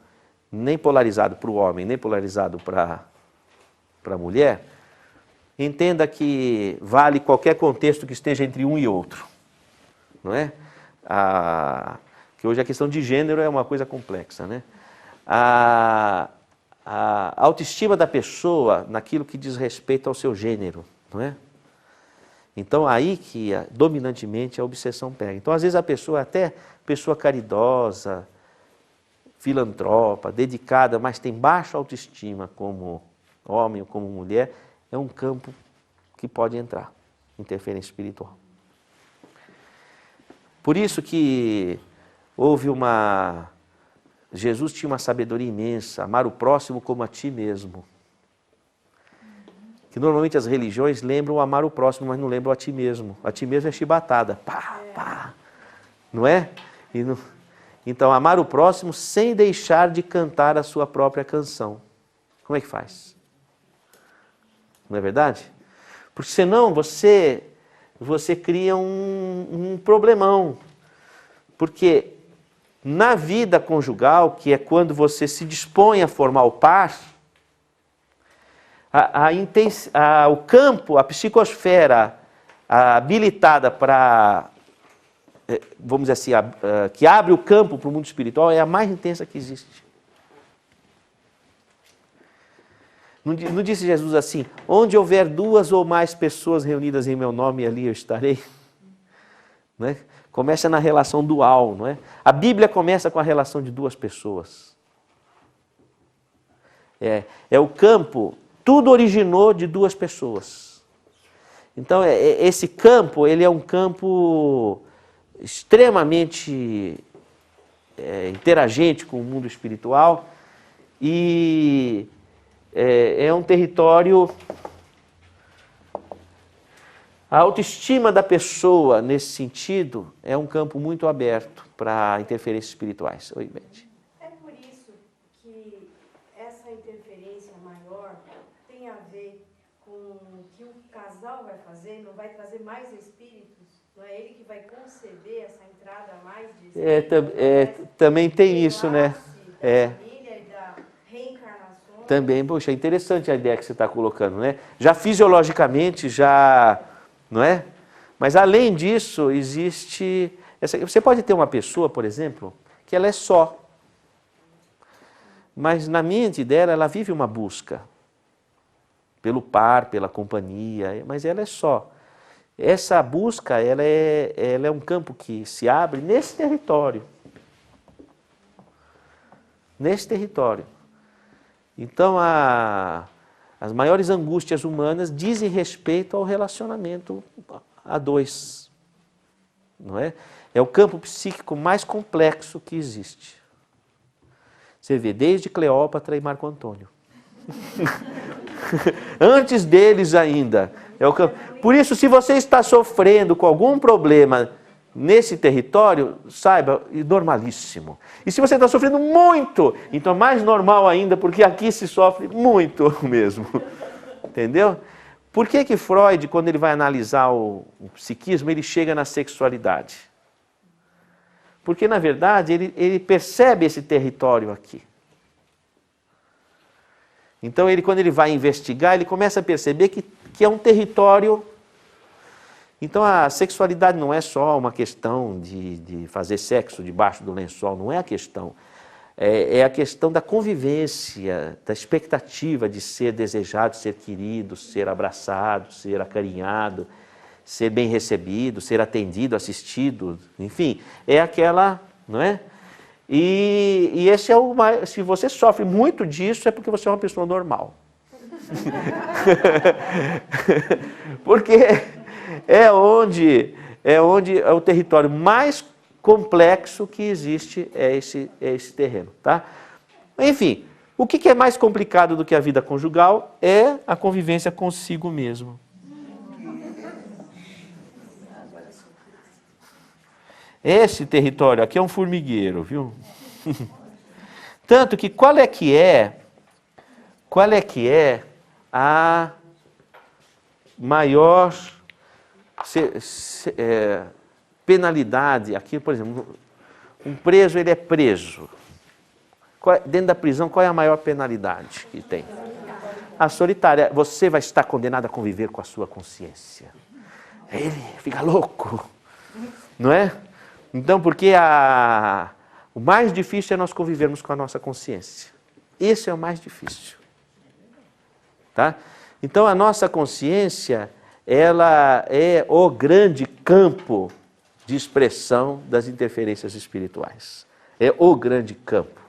nem polarizado para o homem, nem polarizado para a mulher, entenda que vale qualquer contexto que esteja entre um e outro, não é? Que hoje a questão de gênero é uma coisa complexa, né? A autoestima da pessoa naquilo que diz respeito ao seu gênero, não é? Então, aí que dominantemente a obsessão pega. Então, às vezes a pessoa, até pessoa caridosa, filantropa, dedicada, mas tem baixa autoestima como homem ou como mulher, é um campo que pode entrar, interferência espiritual. Por isso que Jesus tinha uma sabedoria imensa, amar o próximo como a ti mesmo. Que normalmente as religiões lembram amar o próximo, mas não lembram a ti mesmo. A ti mesmo é chibatada, pá, pá, não é? Então, amar o próximo sem deixar de cantar a sua própria canção. Como é que faz? Não é verdade? Porque senão você cria um problemão. Porque na vida conjugal, que é quando você se dispõe a formar o par, o campo, a psicosfera habilitada para, vamos dizer assim, que abre o campo para o mundo espiritual é a mais intensa que existe. Não disse Jesus assim, onde houver 2 ou mais pessoas reunidas em meu nome, ali eu estarei? Não é? Começa na relação dual, não é? A Bíblia começa com a relação de 2 pessoas. É o campo, tudo originou de 2 pessoas. Então, esse campo, ele é um campo extremamente interagente com o mundo espiritual e é um território... A autoestima da pessoa, nesse sentido, é um campo muito aberto para interferências espirituais. Oi, Beth. É por isso que essa interferência maior tem a ver com o que o casal vai fazer, não vai trazer mais espíritos? Não é ele que vai conceber essa entrada a mais de espíritos? Também tem isso, né? Da família e da reencarnação. Também, poxa, é interessante a ideia que você está colocando, né? Já fisiologicamente, não é? Mas além disso, existe... Você pode ter uma pessoa, por exemplo, que ela é só. Mas na mente dela, ela vive uma busca. Pelo par, pela companhia, mas ela é só. Essa busca, ela é um campo que se abre nesse território. Nesse território. Então, as maiores angústias humanas dizem respeito ao relacionamento a 2. Não é? É o campo psíquico mais complexo que existe. Você vê, desde Cleópatra e Marco Antônio. Antes deles ainda. Por isso, se você está sofrendo com algum problema nesse território, saiba, normalíssimo. E se você está sofrendo muito, então mais normal ainda, porque aqui se sofre muito mesmo. Entendeu? Por que Freud, quando ele vai analisar o psiquismo, ele chega na sexualidade? Porque, na verdade, ele percebe esse território aqui. Então, quando ele vai investigar, ele começa a perceber que é um território... Então, a sexualidade não é só uma questão de fazer sexo debaixo do lençol, não é a questão. É a questão da convivência, da expectativa de ser desejado, ser querido, ser abraçado, ser acarinhado, ser bem recebido, ser atendido, assistido, enfim, é aquela, não é? E esse é o mais, se você sofre muito disso, é porque você é uma pessoa normal. Porque é o território mais complexo que existe, é esse terreno, tá? Enfim, o que é mais complicado do que a vida conjugal é a convivência consigo mesmo. Esse território aqui é um formigueiro, viu? Tanto que qual é que é a maior penalidade aqui, por exemplo, um preso, ele é preso. Dentro da prisão, qual é a maior penalidade que tem? A solitária. Você vai estar condenado a conviver com a sua consciência. Ele fica louco, não é? Então, porque o mais difícil é nós convivermos com a nossa consciência. Esse é o mais difícil. Tá? Então, a nossa consciência, ela é o grande campo de expressão das interferências espirituais. É o grande campo.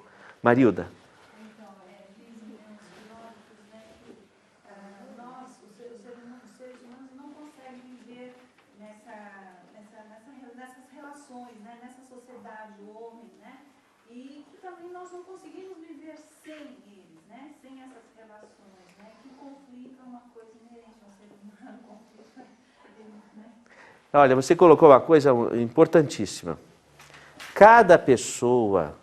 Marilda. Então, dizem os filósofos, né, que nós, os seres humanos, não conseguem viver nessas relações, né, nessa sociedade, o homem, né, e que também nós não conseguimos viver sem eles, né, sem essas relações, né, que o conflito é uma coisa inerente ao ser humano, o conflito né. Olha, você colocou uma coisa importantíssima. Cada pessoa,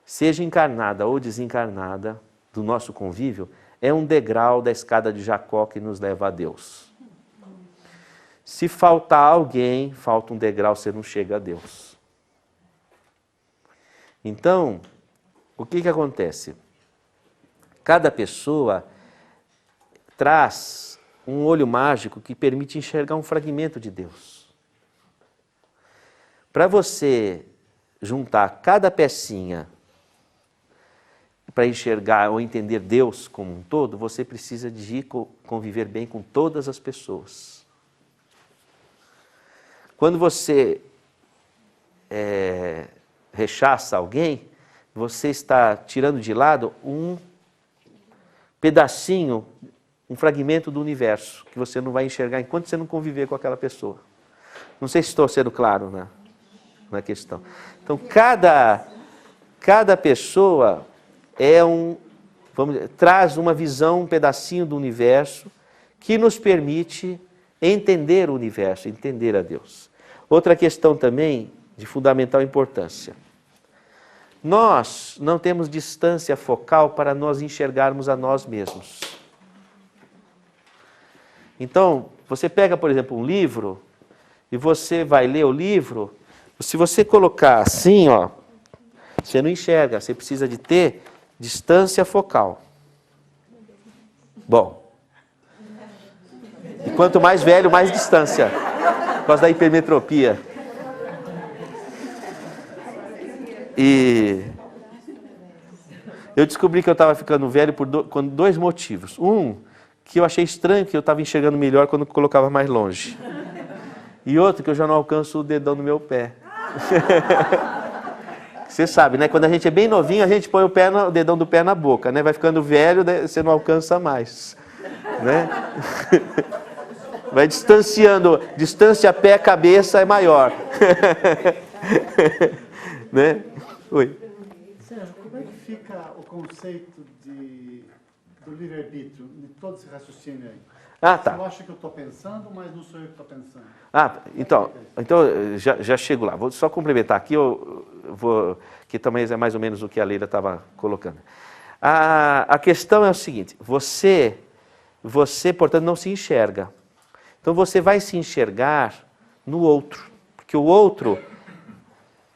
seja encarnada ou desencarnada, do nosso convívio, é um degrau da escada de Jacó que nos leva a Deus. Se faltar alguém, falta um degrau, você não chega a Deus. Então, o que acontece? Cada pessoa traz um olho mágico que permite enxergar um fragmento de Deus. Para você juntar cada pecinha para enxergar ou entender Deus como um todo, você precisa de conviver bem com todas as pessoas. Quando você rechaça alguém, você está tirando de lado um pedacinho, um fragmento do universo, que você não vai enxergar enquanto você não conviver com aquela pessoa. Não sei se estou sendo claro na questão. Então, cada pessoa traz uma visão, um pedacinho do universo que nos permite entender o universo, entender a Deus. Outra questão também de fundamental importância. Nós não temos distância focal para nós enxergarmos a nós mesmos. Então, você pega, por exemplo, um livro e você vai ler o livro, se você colocar assim, ó, você não enxerga, você precisa de ter distância focal. Bom, e quanto mais velho, mais distância, por causa da hipermetropia. E eu descobri que eu estava ficando velho por dois motivos. Um, que eu achei estranho que eu estava enxergando melhor quando colocava mais longe. E outro, que eu já não alcanço o dedão do meu pé. Você sabe, né? Quando a gente é bem novinho, a gente põe o dedão do pé na boca, né? Vai ficando velho, você não alcança mais, né? Vai distanciando, distância pé-cabeça é maior. Né? Oi. Como é que fica o conceito do livre-arbítrio de todo esse raciocínio aí? Ah, tá. Eu acho que eu estou pensando, mas não sou eu que estou pensando. Ah, então já chego lá. Vou só complementar aqui, que também é mais ou menos o que a Leila estava colocando. A questão é o seguinte, você, portanto, não se enxerga. Então você vai se enxergar no outro. Porque o outro,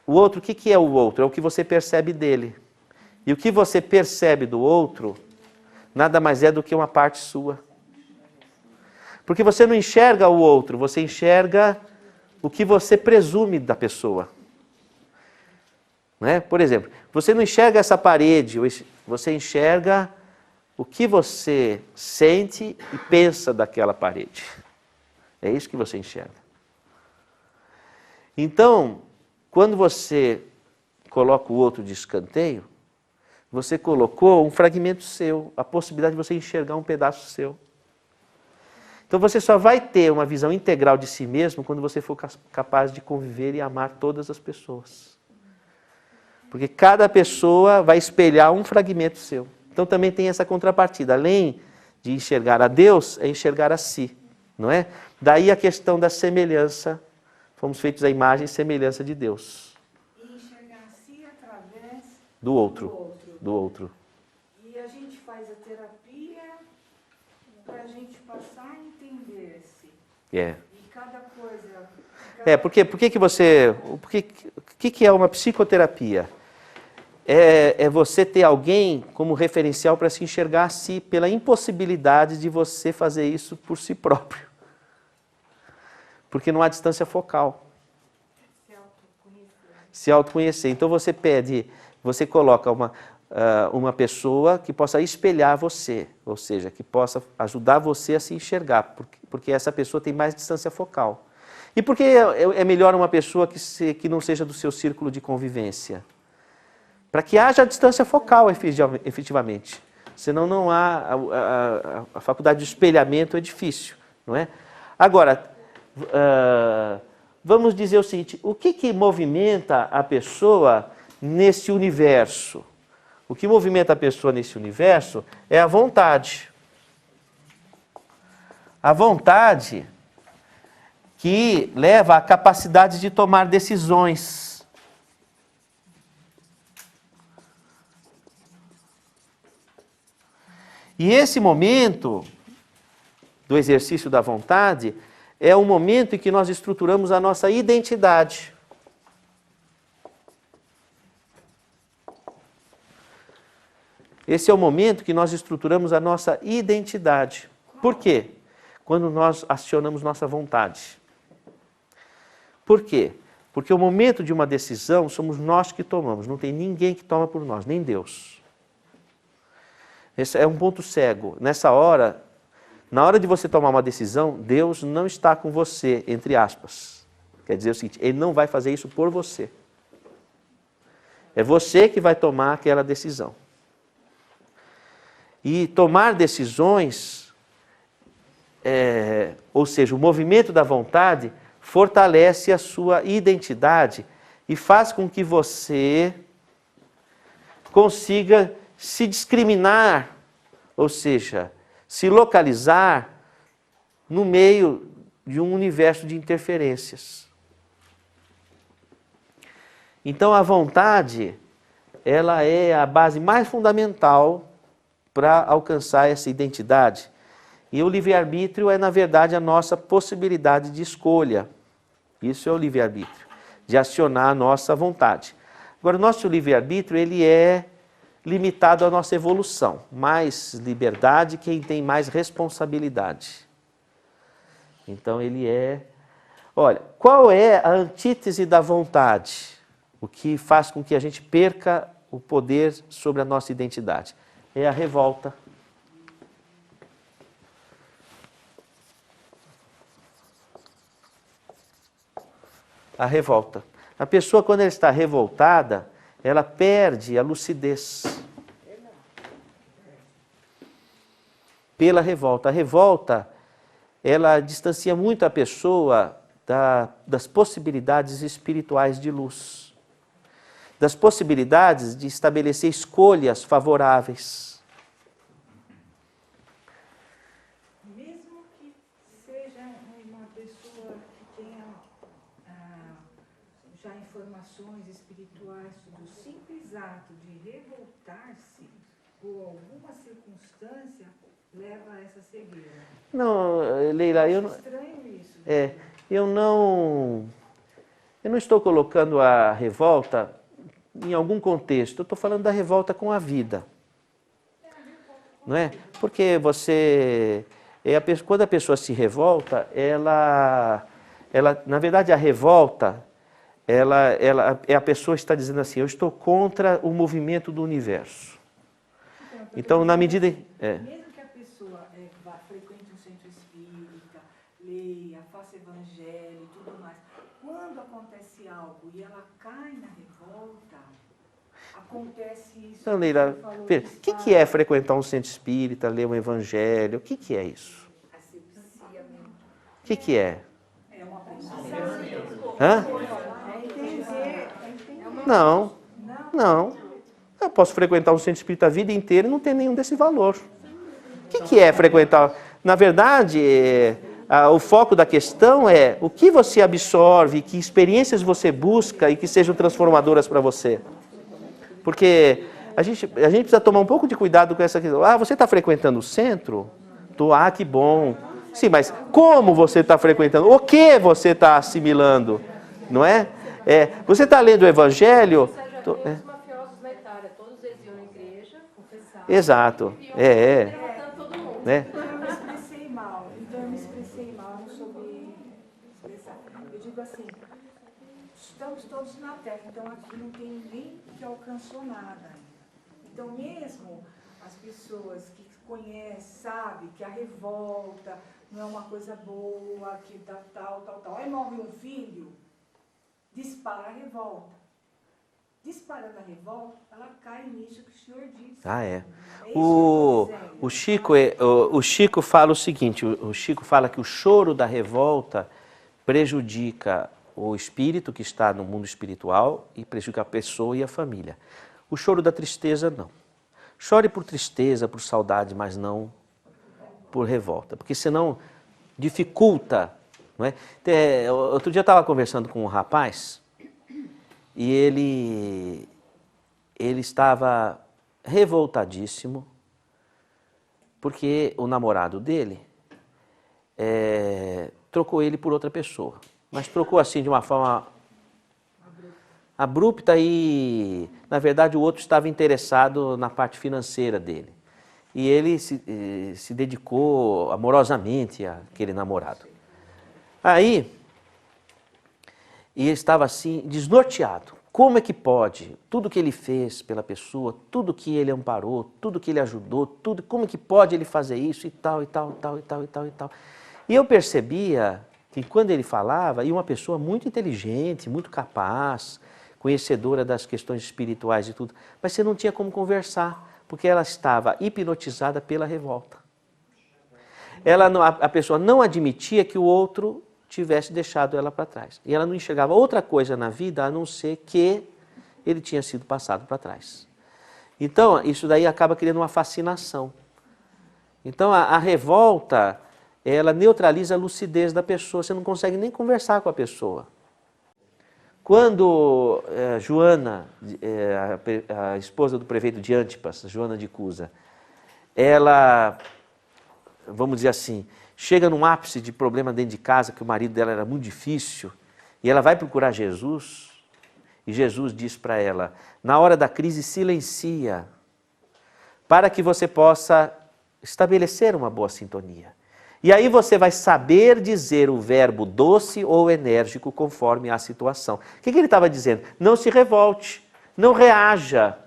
o que é o outro? É o que você percebe dele. E o que você percebe do outro, nada mais é do que uma parte sua. Porque você não enxerga o outro, você enxerga o que você presume da pessoa. Né? Por exemplo, você não enxerga essa parede, você enxerga o que você sente e pensa daquela parede. É isso que você enxerga. Então, quando você coloca o outro de escanteio, você colocou um fragmento seu, a possibilidade de você enxergar um pedaço seu. Então você só vai ter uma visão integral de si mesmo quando você for capaz de conviver e amar todas as pessoas. Porque cada pessoa vai espelhar um fragmento seu. Então também tem essa contrapartida. Além de enxergar a Deus, é enxergar a si. Não é? Daí a questão da semelhança. Fomos feitos à imagem e semelhança de Deus. E enxergar a si através do outro. E a gente faz a terapia para a gente passar a entender-se. É. E cada coisa... O que é uma psicoterapia? É você ter alguém como referencial para se enxergar a si, pela impossibilidade de você fazer isso por si próprio. Porque não há distância focal. Se autoconhecer. Então você coloca uma pessoa que possa espelhar você, ou seja, que possa ajudar você a se enxergar, porque essa pessoa tem mais distância focal. E por que é melhor uma pessoa que não seja do seu círculo de convivência? Para que haja a distância focal, efetivamente. Senão não há, a faculdade de espelhamento é difícil, não é? Agora, vamos dizer o seguinte, o que movimenta a pessoa nesse universo? O que movimenta a pessoa nesse universo é a vontade. A vontade que leva à capacidade de tomar decisões. E esse momento do exercício da vontade é o momento em que nós estruturamos a nossa identidade. Esse é o momento que nós estruturamos a nossa identidade. Por quê? Quando nós acionamos nossa vontade. Por quê? Porque o momento de uma decisão somos nós que tomamos, não tem ninguém que toma por nós, nem Deus. Esse é um ponto cego. Nessa hora, na hora de você tomar uma decisão, Deus não está com você, entre aspas. Quer dizer o seguinte, Ele não vai fazer isso por você. É você que vai tomar aquela decisão. E tomar decisões, ou seja, o movimento da vontade, fortalece a sua identidade e faz com que você consiga se discriminar, ou seja, se localizar no meio de um universo de interferências. Então a vontade, ela é a base mais fundamental para alcançar essa identidade. E o livre-arbítrio é, na verdade, a nossa possibilidade de escolha. Isso é o livre-arbítrio, de acionar a nossa vontade. Agora, o nosso livre-arbítrio, ele é limitado à nossa evolução. Mais liberdade, quem tem mais responsabilidade. Então, ele é... Olha, qual é a antítese da vontade? O que faz com que a gente perca o poder sobre a nossa identidade? É a revolta. A revolta. A pessoa, quando ela está revoltada, ela perde a lucidez. Pela revolta. A revolta, ela distancia muito a pessoa das possibilidades espirituais de luz. Das possibilidades de estabelecer escolhas favoráveis. Mesmo que seja uma pessoa que tenha já informações espirituais sobre o simples ato de revoltar-se por alguma circunstância, leva a essa cegueira. Não, Leila, eu não... Estranho isso. Eu não estou colocando a revolta em algum contexto, eu estou falando da revolta com a vida. Não é? Porque quando a pessoa se revolta, ela na verdade, a revolta, a pessoa está dizendo assim, eu estou contra o movimento do universo. Então, na medida... Mesmo que a pessoa frequente um centro espírita, leia, faça evangelho e tudo mais, quando acontece algo e ela cai na revolta, acontece isso. Então, Leila, o que é frequentar um centro espírita, ler um evangelho? O que é isso? O que é? É uma pessoa. Hã? Não. Eu posso frequentar um centro espírita a vida inteira e não ter nenhum desse valor. O que é frequentar? Na verdade, o foco da questão é o que você absorve, que experiências você busca e que sejam transformadoras para você. Porque a gente precisa tomar um pouco de cuidado com essa questão. Você está frequentando o centro? Que bom. Sim, mas como você está frequentando? O que você está assimilando? Não é? Você está lendo o Evangelho? Os mafiosos na Itália, todos eles iam na igreja, confessavam. Exato. Levantando todo mundo. Então eu me expressei mal, eu não soube expressar. Eu digo assim, estamos todos na Terra, então aqui não tem ninguém que alcançou nada ainda. Então mesmo as pessoas pessoas que conhecem, sabem que a revolta não é uma coisa boa, que dá tal. Aí morre um filho, dispara a revolta. Disparando a revolta, ela cai nisso que o senhor disse. Ah, é. É isso que eu tô dizendo. O Chico fala o seguinte, o Chico fala que o choro da revolta prejudica o espírito que está no mundo espiritual e prejudica a pessoa e a família. O choro da tristeza, não. Chore por tristeza, por saudade, mas não por revolta, porque senão dificulta. Não é? Outro dia eu estava conversando com um rapaz e ele estava revoltadíssimo porque o namorado dele trocou ele por outra pessoa, mas trocou assim de uma forma abrupta e, na verdade, o outro estava interessado na parte financeira dele. E ele se dedicou amorosamente àquele namorado. Aí, e ele estava assim, desnorteado. Como é que pode? Tudo que ele fez pela pessoa, tudo que ele amparou, tudo que ele ajudou, tudo, como é que pode ele fazer isso e tal, e tal, e tal, e tal, e tal, e tal. E eu percebia que quando ele falava, e uma pessoa muito inteligente, muito capaz, conhecedora das questões espirituais e tudo, mas você não tinha como conversar, porque ela estava hipnotizada pela revolta. A pessoa não admitia que o outro tivesse deixado ela para trás. E ela não enxergava outra coisa na vida a não ser que ele tinha sido passado para trás. Então, isso daí acaba criando uma fascinação. Então, a revolta, ela neutraliza a lucidez da pessoa, você não consegue nem conversar com a pessoa. Quando Joana, a esposa do prefeito de Antipas, Joana de Cusa, ela, vamos dizer assim, chega num ápice de problema dentro de casa, que o marido dela era muito difícil, e ela vai procurar Jesus, e Jesus diz para ela, na hora da crise silencia, para que você possa estabelecer uma boa sintonia. E aí você vai saber dizer o verbo doce ou enérgico conforme a situação. O que ele estava dizendo? Não se revolte, não reaja,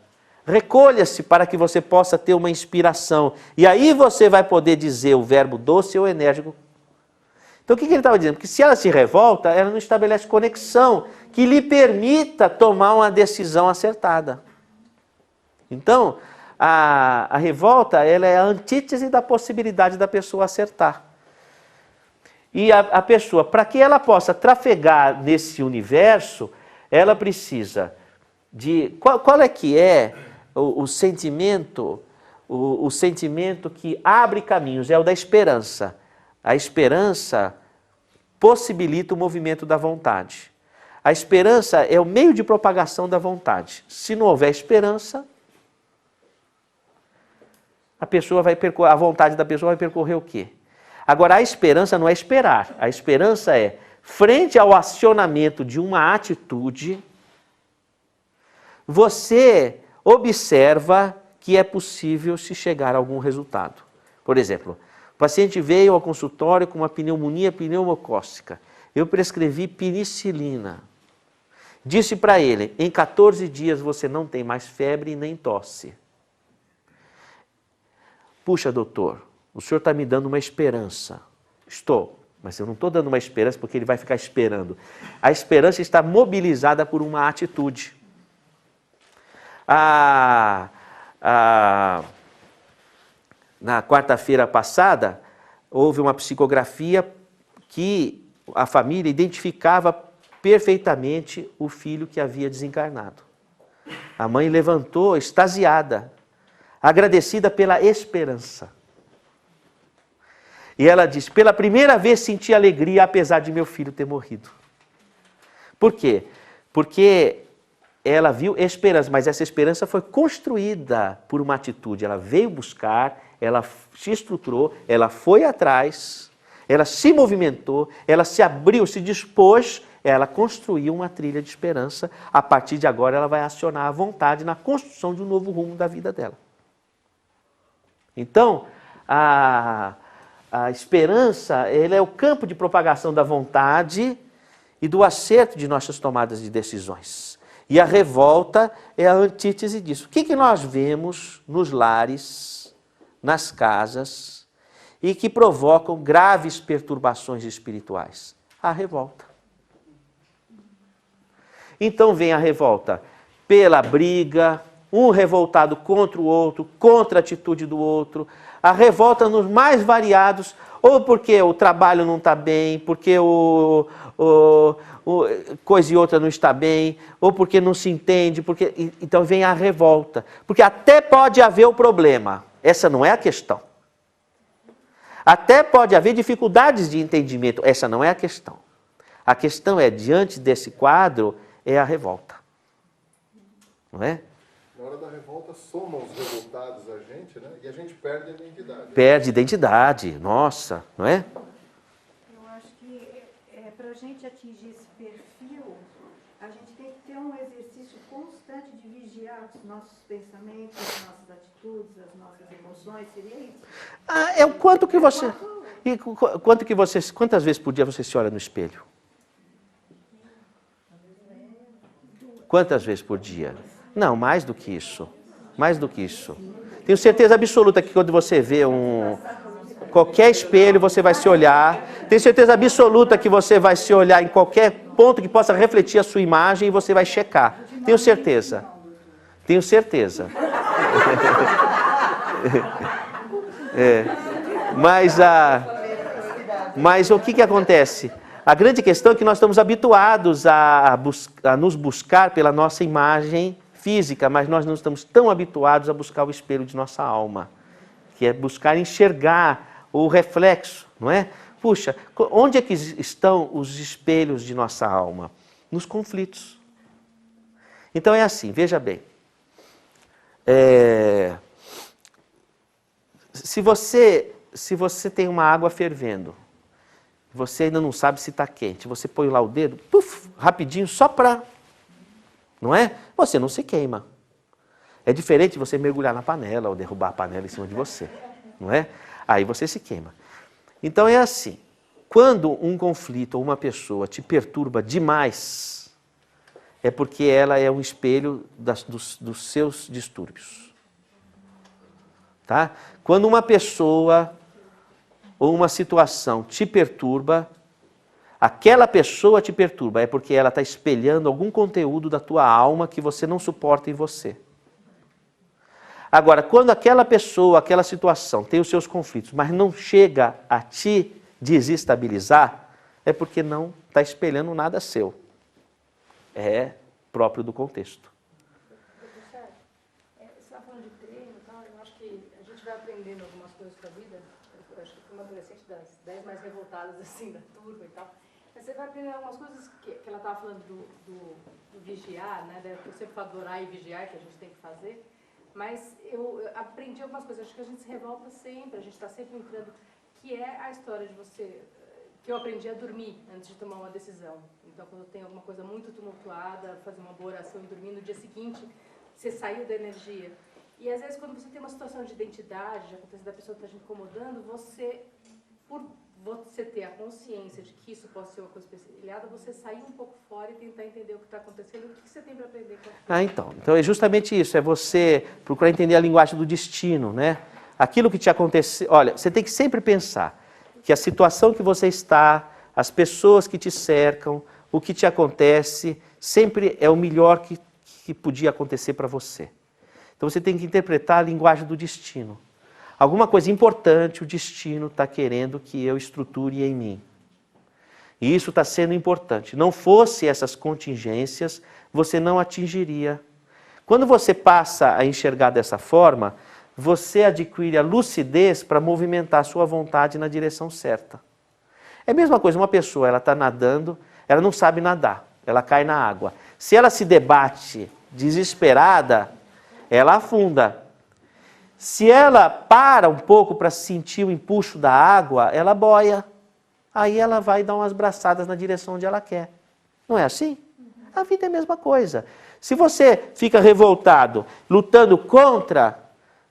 recolha-se para que você possa ter uma inspiração. E aí você vai poder dizer o verbo doce ou enérgico. Então o que ele estava dizendo? Porque se ela se revolta, ela não estabelece conexão que lhe permita tomar uma decisão acertada. Então, a revolta ela é a antítese da possibilidade da pessoa acertar. E a pessoa, para que ela possa trafegar nesse universo, ela precisa de... Qual é que é o sentimento, o sentimento que abre caminhos? É o da esperança. A esperança possibilita o movimento da vontade. A esperança é o meio de propagação da vontade. Se não houver esperança, a vontade da pessoa vai percorrer o quê? Agora, a esperança não é esperar. A esperança é, frente ao acionamento de uma atitude, você observa que é possível se chegar a algum resultado. Por exemplo, o paciente veio ao consultório com uma pneumonia pneumocócica. Eu prescrevi penicilina. Disse para ele, em 14 dias você não tem mais febre e nem tosse. Puxa, doutor, o senhor está me dando uma esperança. Estou, mas eu não estou dando uma esperança porque ele vai ficar esperando. A esperança está mobilizada por uma atitude. Na quarta-feira passada, houve uma psicografia que a família identificava perfeitamente o filho que havia desencarnado. A mãe levantou, extasiada, agradecida pela esperança. E ela disse, pela primeira vez senti alegria apesar de meu filho ter morrido. Por quê? Porque ela viu esperança, mas essa esperança foi construída por uma atitude. Ela veio buscar, ela se estruturou, ela foi atrás, ela se movimentou, ela se abriu, se dispôs, ela construiu uma trilha de esperança. A partir de agora ela vai acionar a vontade na construção de um novo rumo da vida dela. Então, a esperança ela é o campo de propagação da vontade e do acerto de nossas tomadas de decisões. E a revolta é a antítese disso. O que nós vemos nos lares nas casas e que provocam graves perturbações espirituais? A revolta. Então vem a revolta pela briga, um revoltado contra o outro, contra a atitude do outro, a revolta nos mais variados, ou porque o trabalho não está bem, porque coisa e outra não está bem, ou porque não se entende, então vem a revolta. Porque até pode haver o problema, essa não é a questão. Até pode haver dificuldades de entendimento, essa não é a questão. A questão é, diante desse quadro, é a revolta. Não é? Na hora da revolta, somam os revoltados a gente, né? E a gente perde a identidade. Perde identidade, nossa, não é? Eu acho que para a gente atingir esse perfil, a gente tem que ter um exercício constante de vigiar os nossos pensamentos, as nossas atitudes, as nossas emoções, seria isso? É o quanto que você... E quantas vezes por dia você se olha no espelho? Quantas vezes por dia? Não, mais do que isso. Mais do que isso. Tenho certeza absoluta que quando você vê qualquer espelho, você vai se olhar. Tenho certeza absoluta que você vai se olhar em qualquer ponto que possa refletir a sua imagem e você vai checar. Tenho certeza. Tenho certeza. Mas o que acontece? A grande questão é que nós estamos habituados a nos buscar pela nossa imagem física, mas nós não estamos tão habituados a buscar o espelho de nossa alma, que é buscar enxergar o reflexo, não é? Puxa, onde é que estão os espelhos de nossa alma? Nos conflitos. Então é assim, veja bem. Se você tem uma água fervendo, você ainda não sabe se está quente, você põe lá o dedo, puf, rapidinho, só para... Não é? Você não se queima. É diferente de você mergulhar na panela ou derrubar a panela em cima de você. Não é? Aí você se queima. Então é assim, quando um conflito ou uma pessoa te perturba demais, é porque ela é um espelho dos seus distúrbios. Tá? Quando uma pessoa ou uma situação te perturba, aquela pessoa te perturba, é porque ela está espelhando algum conteúdo da tua alma que você não suporta em você. Agora, quando aquela pessoa, aquela situação tem os seus conflitos, mas não chega a te desestabilizar, é porque não está espelhando nada seu. É próprio do contexto. Você está falando de treino e tal, eu acho que a gente vai aprendendo algumas coisas com a vida. Eu acho que fui uma adolescente das 10 mais revoltadas assim, da turma e tal. Mas você vai aprender algumas coisas que ela estava falando do vigiar, né? Eu sempre falo do orar e vigiar, que a gente tem que fazer. Mas eu aprendi algumas coisas. Acho que a gente se revolta sempre, a gente está sempre entrando. Que é a história de você... Que eu aprendi a dormir antes de tomar uma decisão. Então, quando tem alguma coisa muito tumultuada, fazer uma boa oração e dormir, no dia seguinte, você saiu da energia. E às vezes, quando você tem uma situação de identidade, já acontece da pessoa que está te incomodando, você, por você ter a consciência de que isso pode ser uma coisa espelhada, você sair um pouco fora e tentar entender o que está acontecendo, o que você tem para aprender com aquilo. Então é justamente isso, é você procurar entender a linguagem do destino, né? Aquilo que te aconteceu, olha, você tem que sempre pensar que a situação que você está, as pessoas que te cercam, o que te acontece, sempre é o melhor que podia acontecer para você. Então você tem que interpretar a linguagem do destino. Alguma coisa importante o destino está querendo que eu estruture em mim. E isso está sendo importante. Não fosse essas contingências, você não atingiria. Quando você passa a enxergar dessa forma, você adquire a lucidez para movimentar a sua vontade na direção certa. É a mesma coisa, uma pessoa, ela está nadando, ela não sabe nadar, ela cai na água. Se ela se debate desesperada, ela afunda. Se ela para um pouco para sentir o empuxo da água, ela boia. Aí ela vai dar umas braçadas na direção onde ela quer. Não é assim? A vida é a mesma coisa. Se você fica revoltado, lutando contra,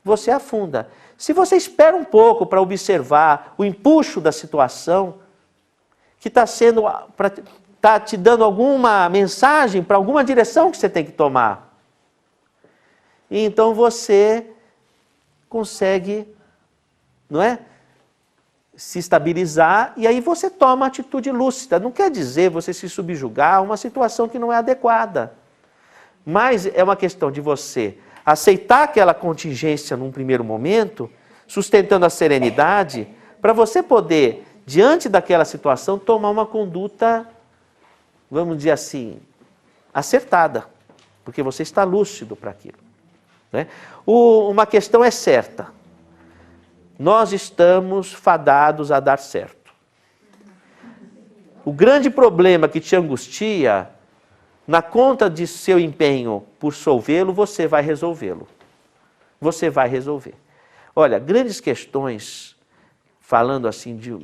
você afunda. Se você espera um pouco para observar o empuxo da situação, que está te dando alguma mensagem para alguma direção que você tem que tomar, e então você consegue não é? Se estabilizar, e aí você toma a atitude lúcida. Não quer dizer você se subjugar a uma situação que não é adequada. Mas é uma questão de você aceitar aquela contingência num primeiro momento, sustentando a serenidade, para você poder, diante daquela situação, tomar uma conduta, vamos dizer assim, acertada. Porque você está lúcido para aquilo. Né? Uma questão é certa. Nós estamos fadados a dar certo. O grande problema que te angustia, na conta de seu empenho por solvê-lo, você vai resolvê-lo. Você vai resolver. Olha, grandes questões, falando assim de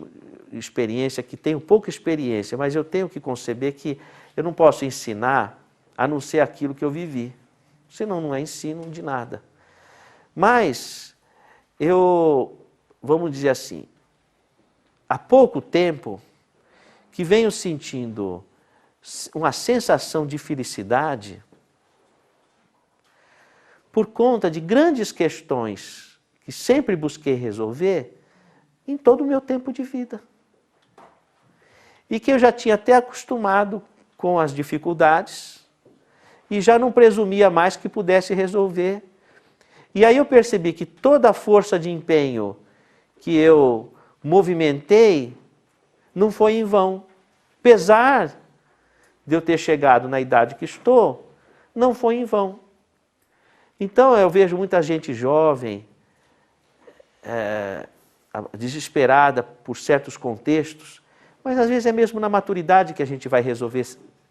experiência, que tenho pouca experiência, mas eu tenho que conceber que eu não posso ensinar a não ser aquilo que eu vivi. Senão não é ensino de nada. Mas vamos dizer assim, há pouco tempo que venho sentindo uma sensação de felicidade por conta de grandes questões que sempre busquei resolver em todo o meu tempo de vida. E que eu já tinha até acostumado com as dificuldades e já não presumia mais que pudesse resolver. E aí eu percebi que toda a força de empenho que eu movimentei não foi em vão. Apesar de eu ter chegado na idade que estou, não foi em vão. Então eu vejo muita gente jovem, desesperada por certos contextos, mas às vezes é mesmo na maturidade que a gente vai resolver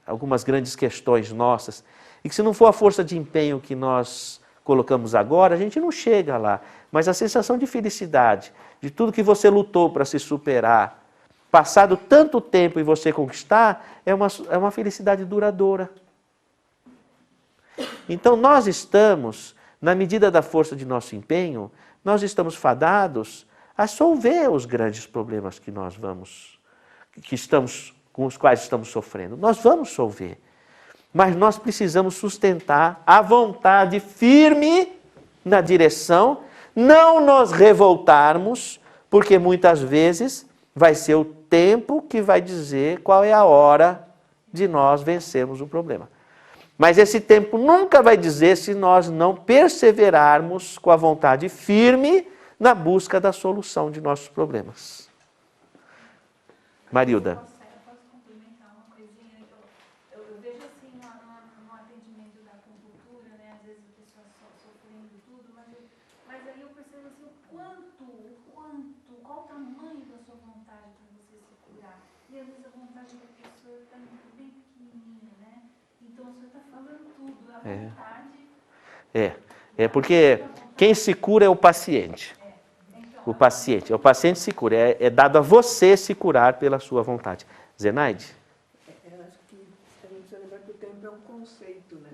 algumas grandes questões nossas, e que se não for a força de empenho que nós colocamos agora, a gente não chega lá. Mas a sensação de felicidade, de tudo que você lutou para se superar, passado tanto tempo e você conquistar, é uma felicidade duradoura. Então nós estamos, na medida da força de nosso empenho, nós estamos fadados a solver os grandes problemas com os quais estamos sofrendo. Nós vamos solver. Mas nós precisamos sustentar a vontade firme na direção, não nos revoltarmos, porque muitas vezes vai ser o tempo que vai dizer qual é a hora de nós vencermos o problema. Mas esse tempo nunca vai dizer se nós não perseverarmos com a vontade firme na busca da solução de nossos problemas. Marilda. Posso complementar uma coisinha? Eu vejo assim no atendimento da acupuntura, né? Às vezes a pessoa sofrendo tudo, mas aí eu percebo assim, qual o tamanho da sua vontade para você se curar. E às vezes a vontade da pessoa está bem pequenininha, né? Então o senhor está falando tudo, a vontade... É porque quem se cura é o paciente. O paciente se cura, é dado a você se curar pela sua vontade. Zenaide? Eu acho que a gente precisa lembrar que o tempo é um conceito, né?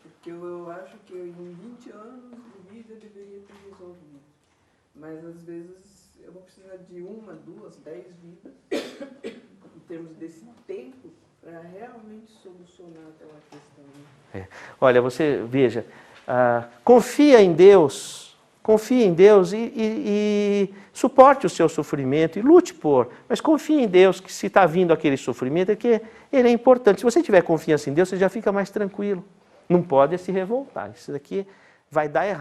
Porque eu acho que em 20 anos de vida eu deveria ter resolvido. Mas às vezes eu vou precisar de 1, 2, 10 vidas, em termos desse tempo, para realmente solucionar aquela questão. Né? Olha, você veja, confia em Deus e suporte o seu sofrimento e lute mas confie em Deus que se está vindo aquele sofrimento é que ele é importante. Se você tiver confiança em Deus, você já fica mais tranquilo. Não pode se revoltar. Isso daqui vai dar errado.